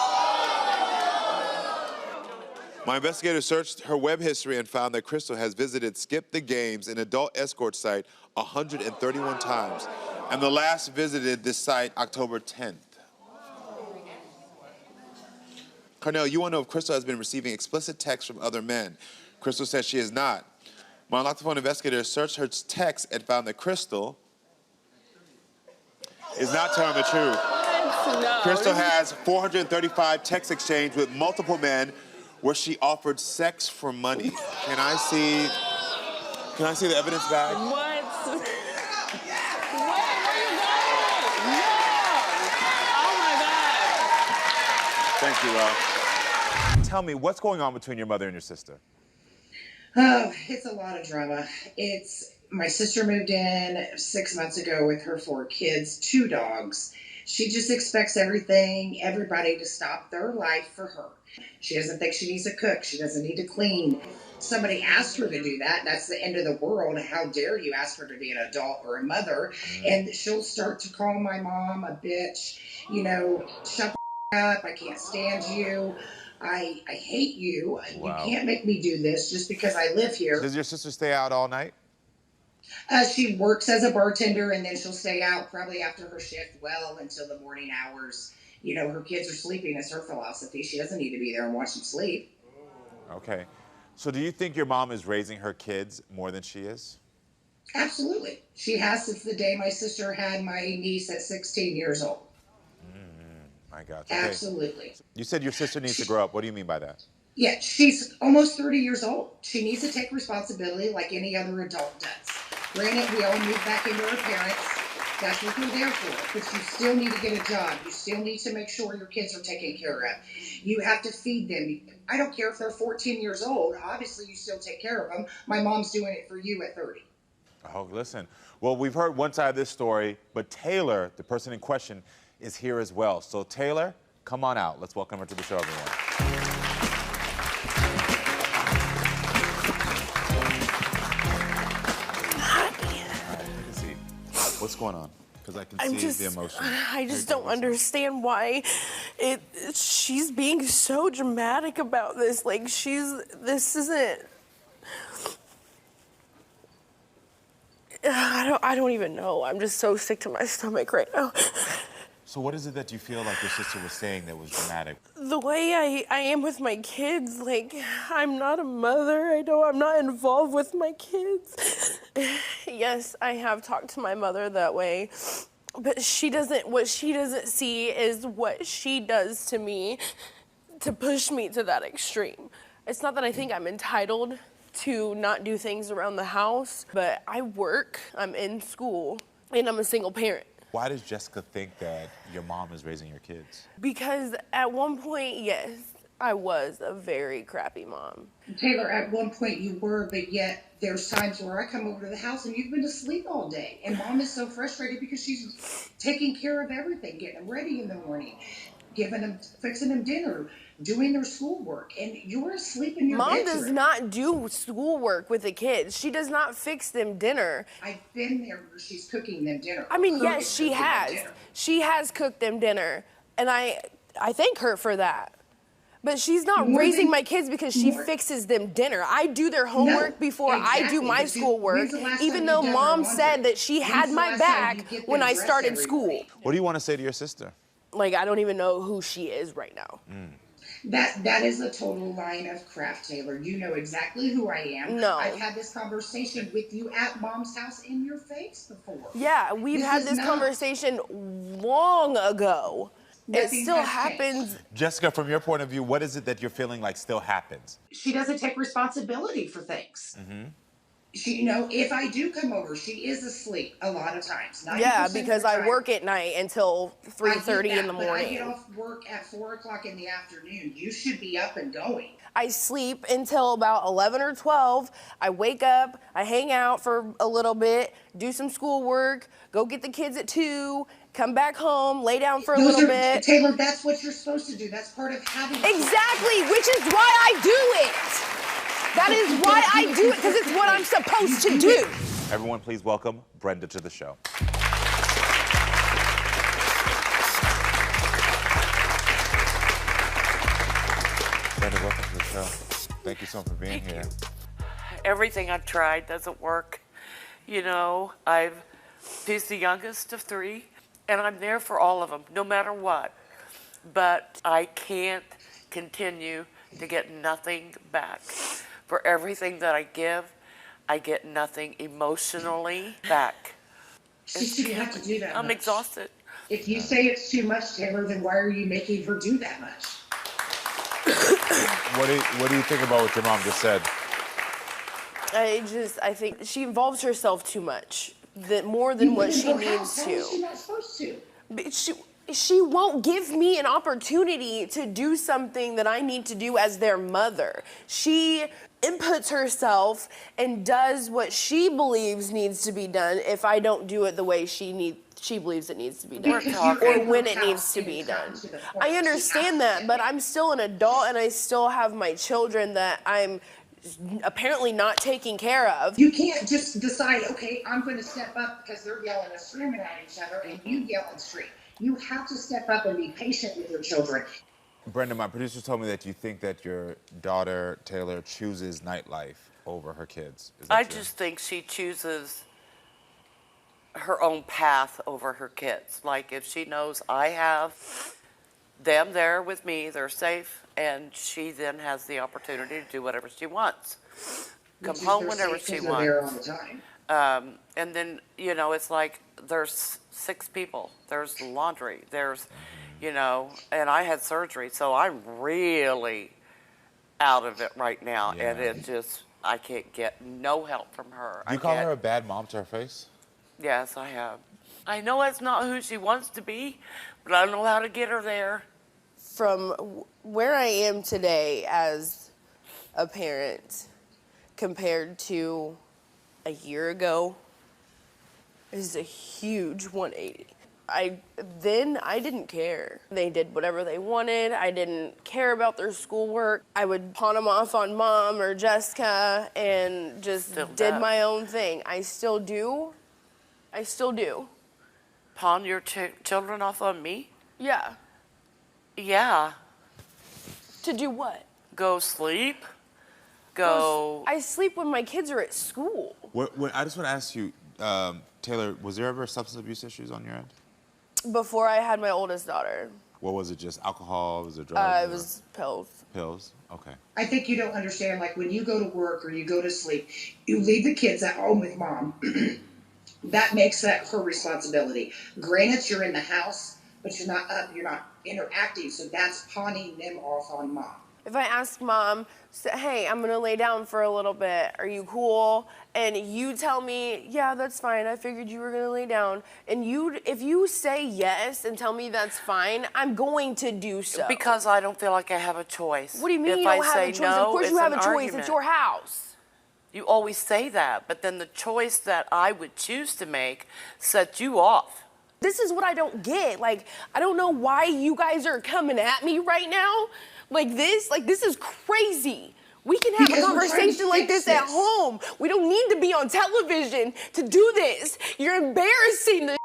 My investigator searched her web history and found that Crystal has visited Skip the Games, an adult escort site, 131 times. And the last visited this site October 10th. Carnell, you want to know if Crystal has been receiving explicit texts from other men. Crystal says she is not. My Unlock the Phone investigator searched her text and found that Crystal is not telling the truth. No. Crystal has 435 text exchanges with multiple men where she offered sex for money. Can I see the evidence back? What? Where are you going? No! Oh my God. Thank you, Ro. Tell me, what's going on between your mother and your sister? Oh, it's a lot of drama. It's my sister moved in 6 months ago with her 4 kids, 2 dogs. She just expects everybody to stop their life for her. She doesn't think she needs to cook. She doesn't need to clean. Somebody asked her to do that. That's the end of the world. How dare you ask her to be an adult or a mother? And she'll start to call my mom a bitch. You know, shut the up. I can't stand you. I hate you. Wow. You can't make me do this just because I live here. Does your sister stay out all night? She works as a bartender, and then she'll stay out probably after her shift well until the morning hours. You know, her kids are sleeping. It's her philosophy. She doesn't need to be there and watch them sleep. Okay. So do you think your mom is raising her kids more than she is? Absolutely. She has since the day my sister had my niece at 16 years old. I got you. Okay. Absolutely. You said your sister needs to grow up. What do you mean by that? Yeah, she's almost 30 years old. She needs to take responsibility like any other adult does. Granted, we all moved back into our parents. That's what we're there for. But you still need to get a job. You still need to make sure your kids are taken care of. You have to feed them. I don't care if they're 14 years old. Obviously, you still take care of them. My mom's doing it for you at 30. Oh, listen. Well, we've heard one side of this story, but Taylor, the person in question, is here as well. So, Taylor, come on out. Let's welcome her to the show, everyone. What's going on? Because I can see the emotion. I just don't understand why she's being so dramatic about this. Like, this isn't. I don't even know. I'm just so sick to my stomach right now. So what is it that you feel like your sister was saying that was dramatic? The way I am with my kids, like, I'm not a mother. I'm not involved with my kids. Yes, I have talked to my mother that way, but what she doesn't see is what she does to me to push me to that extreme. It's not that I think I'm entitled to not do things around the house, but I work, I'm in school, and I'm a single parent. Why does Jessica think that your mom is raising your kids? Because at one point, yes, I was a very crappy mom. Taylor, at one point you were, but yet there's times where I come over to the house and you've been asleep all day. And mom is so frustrated because she's taking care of everything, getting them ready in the morning, fixing them dinner, doing their schoolwork, and you're asleep in your bedroom. Mom does not do schoolwork with the kids. She does not fix them dinner. I've been there where she's cooking them dinner. I mean, yes, she has. She has cooked them dinner, and I thank her for that. But she's not raising my kids because she fixes them dinner. I do their homework before I do my schoolwork, even though mom said that she had my back when I started school. What do you want to say to your sister? Like, I don't even know who she is right now. That is a total line of crap, Taylor. You know exactly who I am. No. I've had this conversation with you at mom's house in your face before. Yeah, we've had this conversation long ago. It still happens. Jessica, from your point of view, what is it that you're feeling like still happens? She doesn't take responsibility for things. She, if I do come over, she is asleep a lot of times. Yeah, because I work at night until 3:30 in the morning. But I get off work at 4 o'clock in the afternoon. You should be up and going. I sleep until about 11 or 12. I wake up, I hang out for a little bit, do some schoolwork, go get the kids at 2, come back home, lay down for a little bit. Taylor, that's what you're supposed to do. That's part of having Exactly, which is why I do it. That is why I do it, because it's what I'm supposed to do. Everyone, please welcome Brenda to the show. Brenda, welcome to the show. Thank you so much for being here. Everything I've tried doesn't work. He's the youngest of 3, and I'm there for all of them, no matter what. But I can't continue to get nothing back. For everything that I give, I get nothing emotionally back. She shouldn't have to do that. I'm exhausted. If you say it's too much, Taylor, then why are you making her do that much? What do you think about what your mom just said? I think she involves herself too much, more than what she needs to. How is she not supposed to? But she won't give me an opportunity to do something that I need to do as their mother. She inputs herself and does what she believes needs to be done if I don't do it the way she believes it needs to be done, or when it needs to be done. I understand that, but I'm still an adult and I still have my children that I'm apparently not taking care of. You can't just decide, okay, I'm going to step up because they're yelling and screaming at each other and you yell and scream. You have to step up and be patient with your children. Brenda, my producer told me that you think that your daughter, Taylor, chooses nightlife over her kids. Is that I true? just think she chooses her own path over her kids. Like, if she knows I have them there with me, they're safe, and she then has the opportunity to do whatever she wants. Come home whenever she wants. There all the time. And then, it's like there's 6 people. There's laundry. There's, and I had surgery, so I'm really out of it right now, Yeah. and it just, I can't get no help from her. Do you call her a bad mom to her face? Yes, I have. I know that's not who she wants to be, but I don't know how to get her there. From where I am today as a parent compared to a year ago is a huge 180. I didn't care. They did whatever they wanted. I didn't care about their schoolwork. I would pawn them off on Mom or Jessica and just did my own thing. I still do. Pawn your children off on me? Yeah. Yeah. To do what? Go sleep. Go. I sleep when my kids are at school. I just want to ask you, Taylor, was there ever substance abuse issues on your end? Before I had my oldest daughter. What was it, just alcohol? Was it drugs? It was pills. Pills? Okay. I think you don't understand, like when you go to work or you go to sleep, you leave the kids at home with Mom. That makes that her responsibility. Granted, you're in the house, but you're not up, you're not interacting, so that's pawning them off on Mom. If I ask Mom, hey, I'm gonna lay down for a little bit, are you cool? And you tell me, yeah, that's fine, I figured you were gonna lay down. And if you say yes and tell me that's fine, I'm going to do so. Because I don't feel like I have a choice. What do you mean if you don't I have say a choice? No, Of course it's you have a an choice, argument. it's your house. You always say that, but then the choice that I would choose to make sets you off. This is what I don't get. Like, I don't know why you guys are coming at me right now. Like this is crazy. We can have Because a we're trying to conversation like fix this at this. home. We don't need to be on television to do this. You're embarrassing the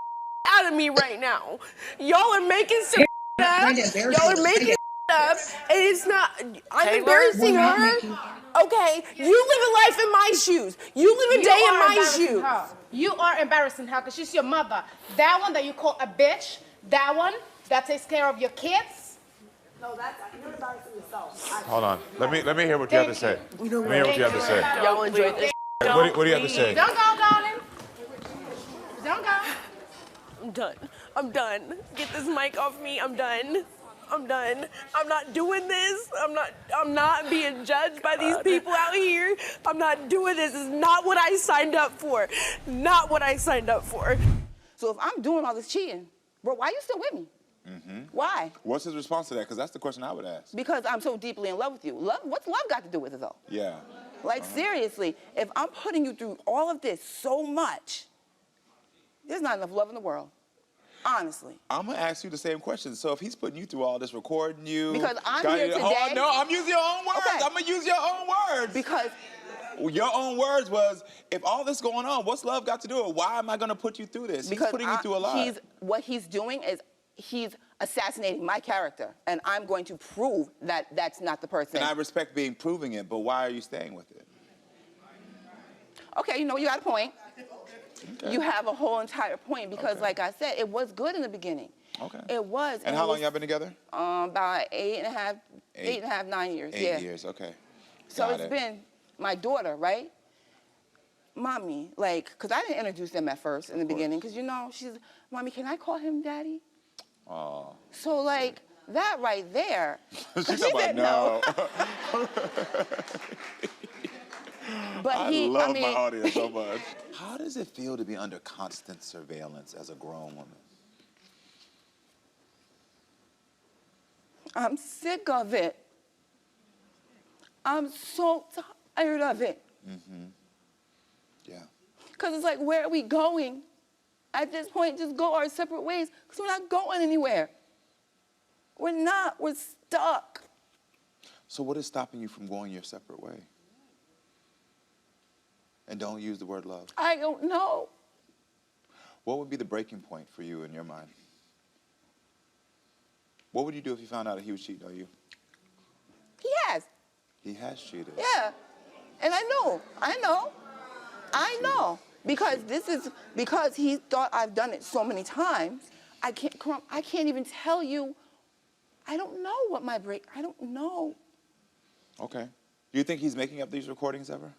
out of me right now. Y'all are making some up. Trying to embarrass Y'all you. are making up, and it's not. I'm Taylor, embarrassing we're not her. making- Okay, you live a life in my shoes. You live a day in my shoes. You are embarrassing her because she's your mother. That one that you call a bitch, that one that takes care of your kids. No, you're embarrassing yourself. Hold on. Let me hear what you have to say. Let me hear what you have to say. Y'all enjoy this. What do you have to say? Don't go, darling. Don't go. I'm done. I'm done. Get this mic off me. I'm done. I'm done. I'm not doing this. I'm not being judged by these people out here. I'm not doing this. This is not what I signed up for. Not what I signed up for. So if I'm doing all this cheating, bro, why are you still with me? Why? What's his response to that? Because that's the question I would ask. Because I'm so deeply in love with you. What's love got to do with it, though? Yeah. Like, seriously, if I'm putting you through all of this so much, there's not enough love in the world. Honestly. I'm going to ask you the same question. So if he's putting you through all this, recording you... Because I'm got here you- today... Hold on, no, I'm using your own words. Okay. I'm going to use your own words. Because... Your own words was, if all this going on, what's love got to do with it? Why am I going to put you through this? Because he's putting you through a lot. What he's doing is he's assassinating my character, and I'm going to prove that that's not the person. And I respect proving it, but why are you staying with it? Okay, you know, you got a point. Okay. You have a whole entire point because, like I said, it was good in the beginning. Okay. It was. And how long y'all been together? About 8.5, 9 years. 8 years, okay. So Got it's been my daughter, right? Mommy, like, because I didn't introduce them at first in the beginning, because, you know, she's, Mommy, can I call him Daddy? Oh. So, like, that right there. She's about no. But I love my audience so much. How does it feel to be under constant surveillance as a grown woman? I'm sick of it. I'm so tired of it. Mm-hmm. Yeah. Because it's like, where are we going? At this point, just go our separate ways, because we're not going anywhere. We're not. We're stuck. So what is stopping you from going your separate way? And don't use the word love. I don't know. What would be the breaking point for you in your mind? What would you do if you found out that he was cheating on you? He has. He has cheated. Yeah. And I know. I know. Because he thought I've done it so many times, I can't even tell you. I don't know what I don't know. Okay. Do you think he's making up these recordings ever?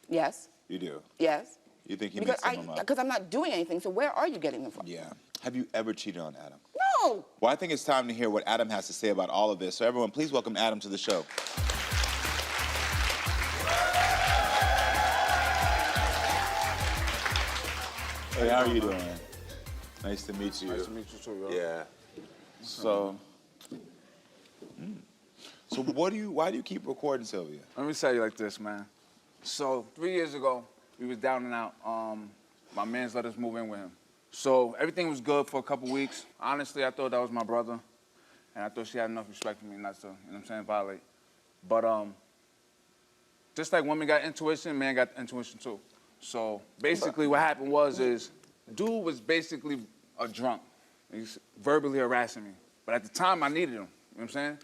Yes. You do? Yes. You think he Because makes them up? Because I'm not doing anything, so where are you getting them from? Yeah. Have you ever cheated on Adam? No. Well, I think it's time to hear what Adam has to say about all of this. So everyone, please welcome Adam to the show. Hey, how are you doing? Nice to meet you. Nice to meet you too, yo. Yeah. So, so why do you keep recording Sylvia? Let me tell you like this, man. So 3 years ago, we was down and out. My man's let us move in with him. So everything was good for a couple weeks. Honestly, I thought that was my brother, and I thought she had enough respect for me not to, you know what I'm saying, violate. But just like women got intuition, man got intuition too. So basically what happened is dude was basically a drunk. He's verbally harassing me. But at the time, I needed him, you know what I'm saying?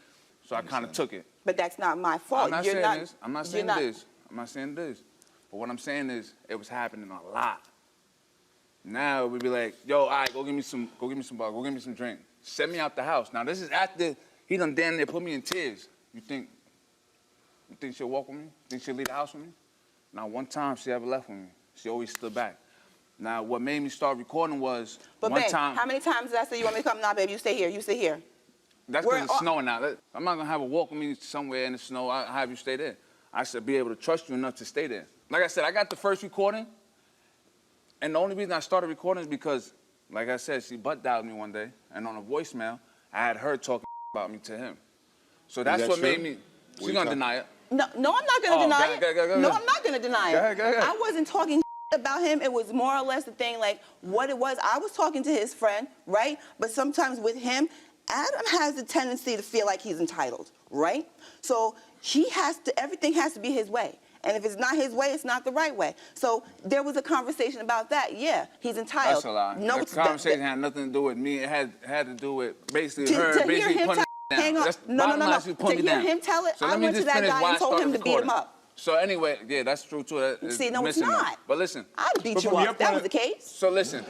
So I kind of took it. But that's not my fault. I'm not You're saying this. I'm not saying you're this. I'm not saying this. But what I'm saying is it was happening a lot. Now we'd be like, yo, all right, go give me some bar, go give me some drink. Send me out the house. Now this is after he done damn near put me in tears. You think she'll walk with me? Think she'll leave the house with me? Now one time she ever left with me. She always stood back. Now what made me start recording was But one babe, time. how many times did I say you want me to come? Nah, baby, you stay here. You stay here. That's because it's snowing now. I'm not gonna have a walk with me somewhere in the snow. I'll have you stay there. I should be able to trust you enough to stay there. Like I said, I got the first recording, and the only reason I started recording is because, like I said, she butt dialed me one day, and on a voicemail, I had her talking about me to him. So that's what made me. She's gonna deny it. No, I'm not gonna deny it. Go No, ahead. I'm not gonna deny it. Go ahead, go ahead. I wasn't talking about him. It was more or less the thing, like what it was. I was talking to his friend, right? But sometimes with him, Adam has the tendency to feel like he's entitled, right? So everything has to be his way. And if it's not his way, it's not the right way. So there was a conversation about that. Yeah, he's entitled. That's a lie. No, The conversation had nothing to do with me. It had to do with basically her to hear basically him putting tell, hang on. That's No. bottom line, she put To me hear down. him tell it, So I let me went to just that finish guy why and I told him started to beat him recording. up. So anyway, yeah, that's true too. That See, no, it's missing them. not. But listen. I beat you up. That was the case. So listen.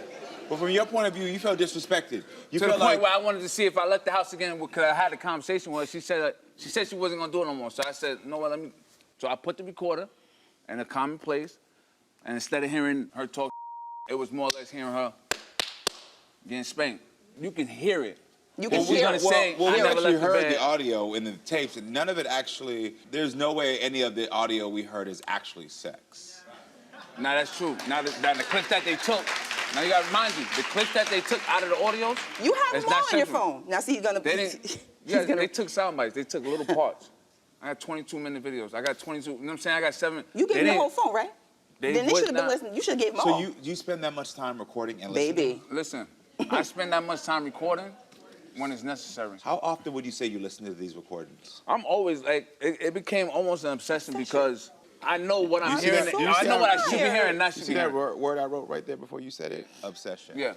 But from your point of view, you felt disrespected. You To the felt point like where I wanted to see if I left the house again, because I had a conversation with her. She said she wasn't gonna do it no more. So I said, you know what, So I put the recorder in a common place, and instead of hearing her talk, it was more or less hearing her getting spanked. You can hear it. You can hear it. We actually heard the audio in the tapes, and none of it actually. There's no way any of the audio we heard is actually sex. Now that's true. Now the clips that they took. Now you gotta remind you, the clips that they took out of the audios. You have them all on your phone. Now see, he's gonna. They didn't. Yeah, they took sound bites. They took little parts. I got 22-minute videos. I got 22. You know what I'm saying? I got 7. You gave him the whole phone, right? Then they should have been listening. You should have gave him all. So you spend that much time recording and listening? Baby. Listen, I spend that much time recording when it's necessary. How often would you say you listen to these recordings? I'm always like, it became almost an obsession because I know what I'm hearing. You I see know that- what I should be you see hearing and not You should see be that hearing. word I wrote right there before you said it? Obsession. Yeah.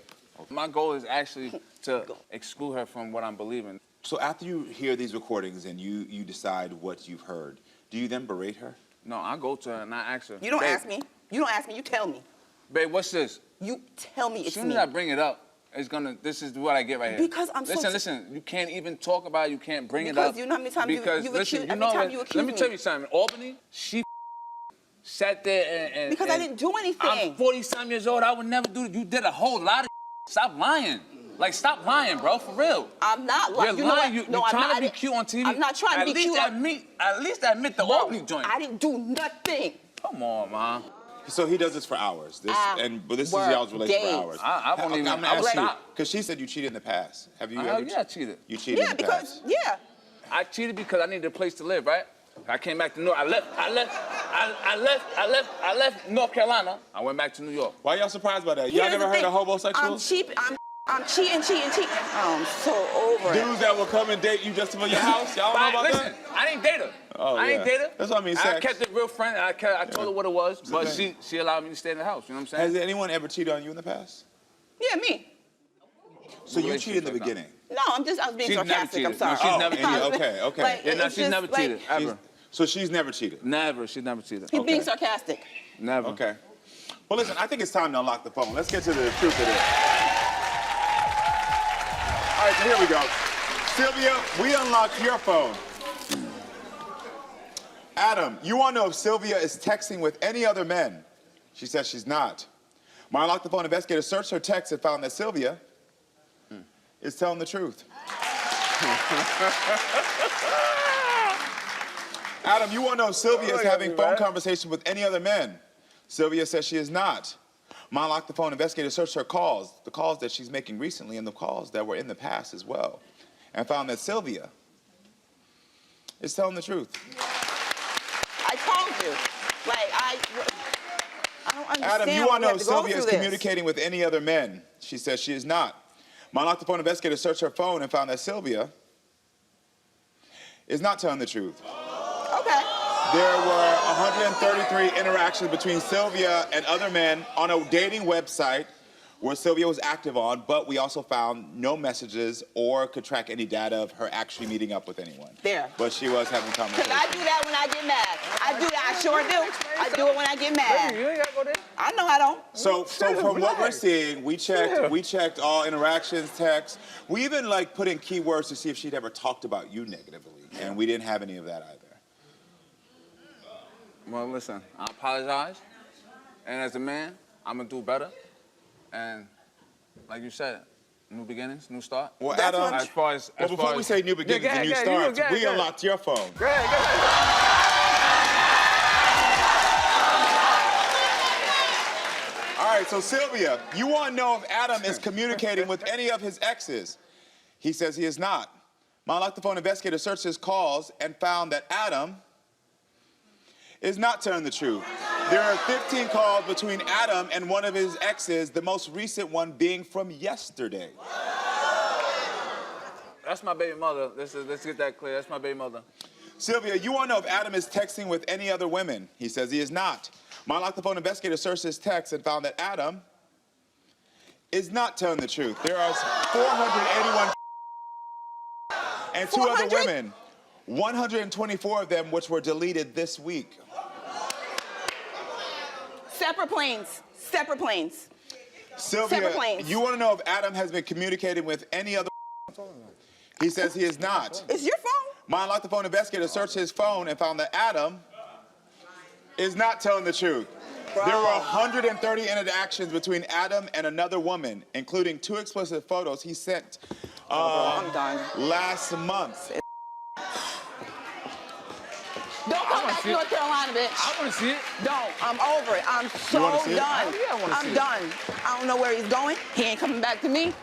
My goal is actually to exclude her from what I'm believing. So after you hear these recordings and you decide what you've heard, do you then berate her? No, I go to her and I ask her. You don't "Babe, ask me. You don't ask me. You tell me. Babe, what's this? You tell me As it's soon me. as I bring it up, this is what I get right here. Because I'm so Listen, you can't even talk about it, you can't bring it Because up. you know how many times you've because, accused- listen, every know time what? you accuse Let me me. tell you something. In Albany, she sat there and Because I didn't do anything. I'm 40-some years old. I would never do it. You did a whole lot of Stop lying. Like, stop lying, bro, for real. I'm not lying. You're lying. You're trying to be cute on TV. I'm not trying to be cute. At least admit the Albany joint. I didn't do nothing. Come on, man. So he does this for hours. But this is y'all's relationship for hours. I won't even. I'm I would asking stop. because she said you cheated in the past. Have you Hell ever? yeah, I cheated. You cheated in the past. I cheated because I needed a place to live, right? I came back to New York. I left North Carolina. I went back to New York. Why y'all surprised by that? Y'all never heard of homosexuals? I'm cheating. I'm so over it. Dudes that will come and date you just to for your house? Y'all know about Listen, I didn't date her. Oh, I didn't yeah. date her. That's what I mean, I sex. kept it real friendly. I told her what it was, It's but the thing. she allowed me to stay in the house. You know what I'm saying? Has anyone ever cheated on you in the past? Yeah, me. So you cheated in the beginning? No, I was being She's never sarcastic. I'm cheated. sorry. No, she's never cheated. Okay. Like, Yeah, no, it's she's just never like- cheated, ever. So she's never cheated? Never. She's never cheated. He's being sarcastic. Never. Okay. Well, listen, I think it's time to unlock the phone. Let's get to the truth of this. All right, so here we go. Sylvia, we unlocked your phone. Adam, you want to know if Sylvia is texting with any other men? She says she's not. My Unlock the Phone investigator searched her text and found that Sylvia is telling the truth. Adam, you want to know if Sylvia is having phone conversations with any other men? Sylvia says she is not. My Lock the Phone investigator searched her calls, the calls that she's making recently and the calls that were in the past as well, and found that Sylvia is telling the truth. I told you. Like, I don't understand. Adam, you want to know if Sylvia is through this. communicating with any other men? She says she is not. My Lock the Phone investigator searched her phone and found that Sylvia is not telling the truth. Okay. There were 133 interactions between Sylvia and other men on a dating website where Sylvia was active on, but we also found no messages or could track any data of her actually meeting up with anyone. There. But she was having conversations. Because I do that when I get mad. I do that, I sure do. I do it when I get mad. You ain't gotta go there. I know I don't. So from what we're seeing, we checked all interactions, texts. We even like put in keywords to see if she'd ever talked about you negatively, and we didn't have any of that either. Well, listen, I apologize. And as a man, I'm gonna do better. And like you said, new beginnings, new start. Well, Adam, before we say new beginnings and new starts, we unlocked your phone. Go ahead. All right, so Sylvia, you want to know if Adam is communicating with any of his exes. He says he is not. My Lock the Phone investigator searched his calls and found that Adam is not telling the truth. There are 15 calls between Adam and one of his exes, the most recent one being from yesterday. That's my baby mother. Let's get that clear. That's my baby mother. Sylvia, you want to know if Adam is texting with any other women. He says he is not. My Lock the Phone investigator searched his text and found that Adam is not telling the truth. There are 481 and 2 other women, 124 of them which were deleted this week. Separate planes. Separate planes. Sylvia, Separate planes. you want to know if Adam has been communicating with any other? He says he is not. It's your phone. My Lock the Phone investigator searched his phone and found that Adam is not telling the truth. There were 130 interactions between Adam and another woman, including 2 explicit photos he sent last month. Don't come back to North Carolina, bitch. I want to see it. Don't. I'm over it. I'm so done. Oh, yeah, I wanna see I'm it. done. I don't know where he's going. He ain't coming back to me.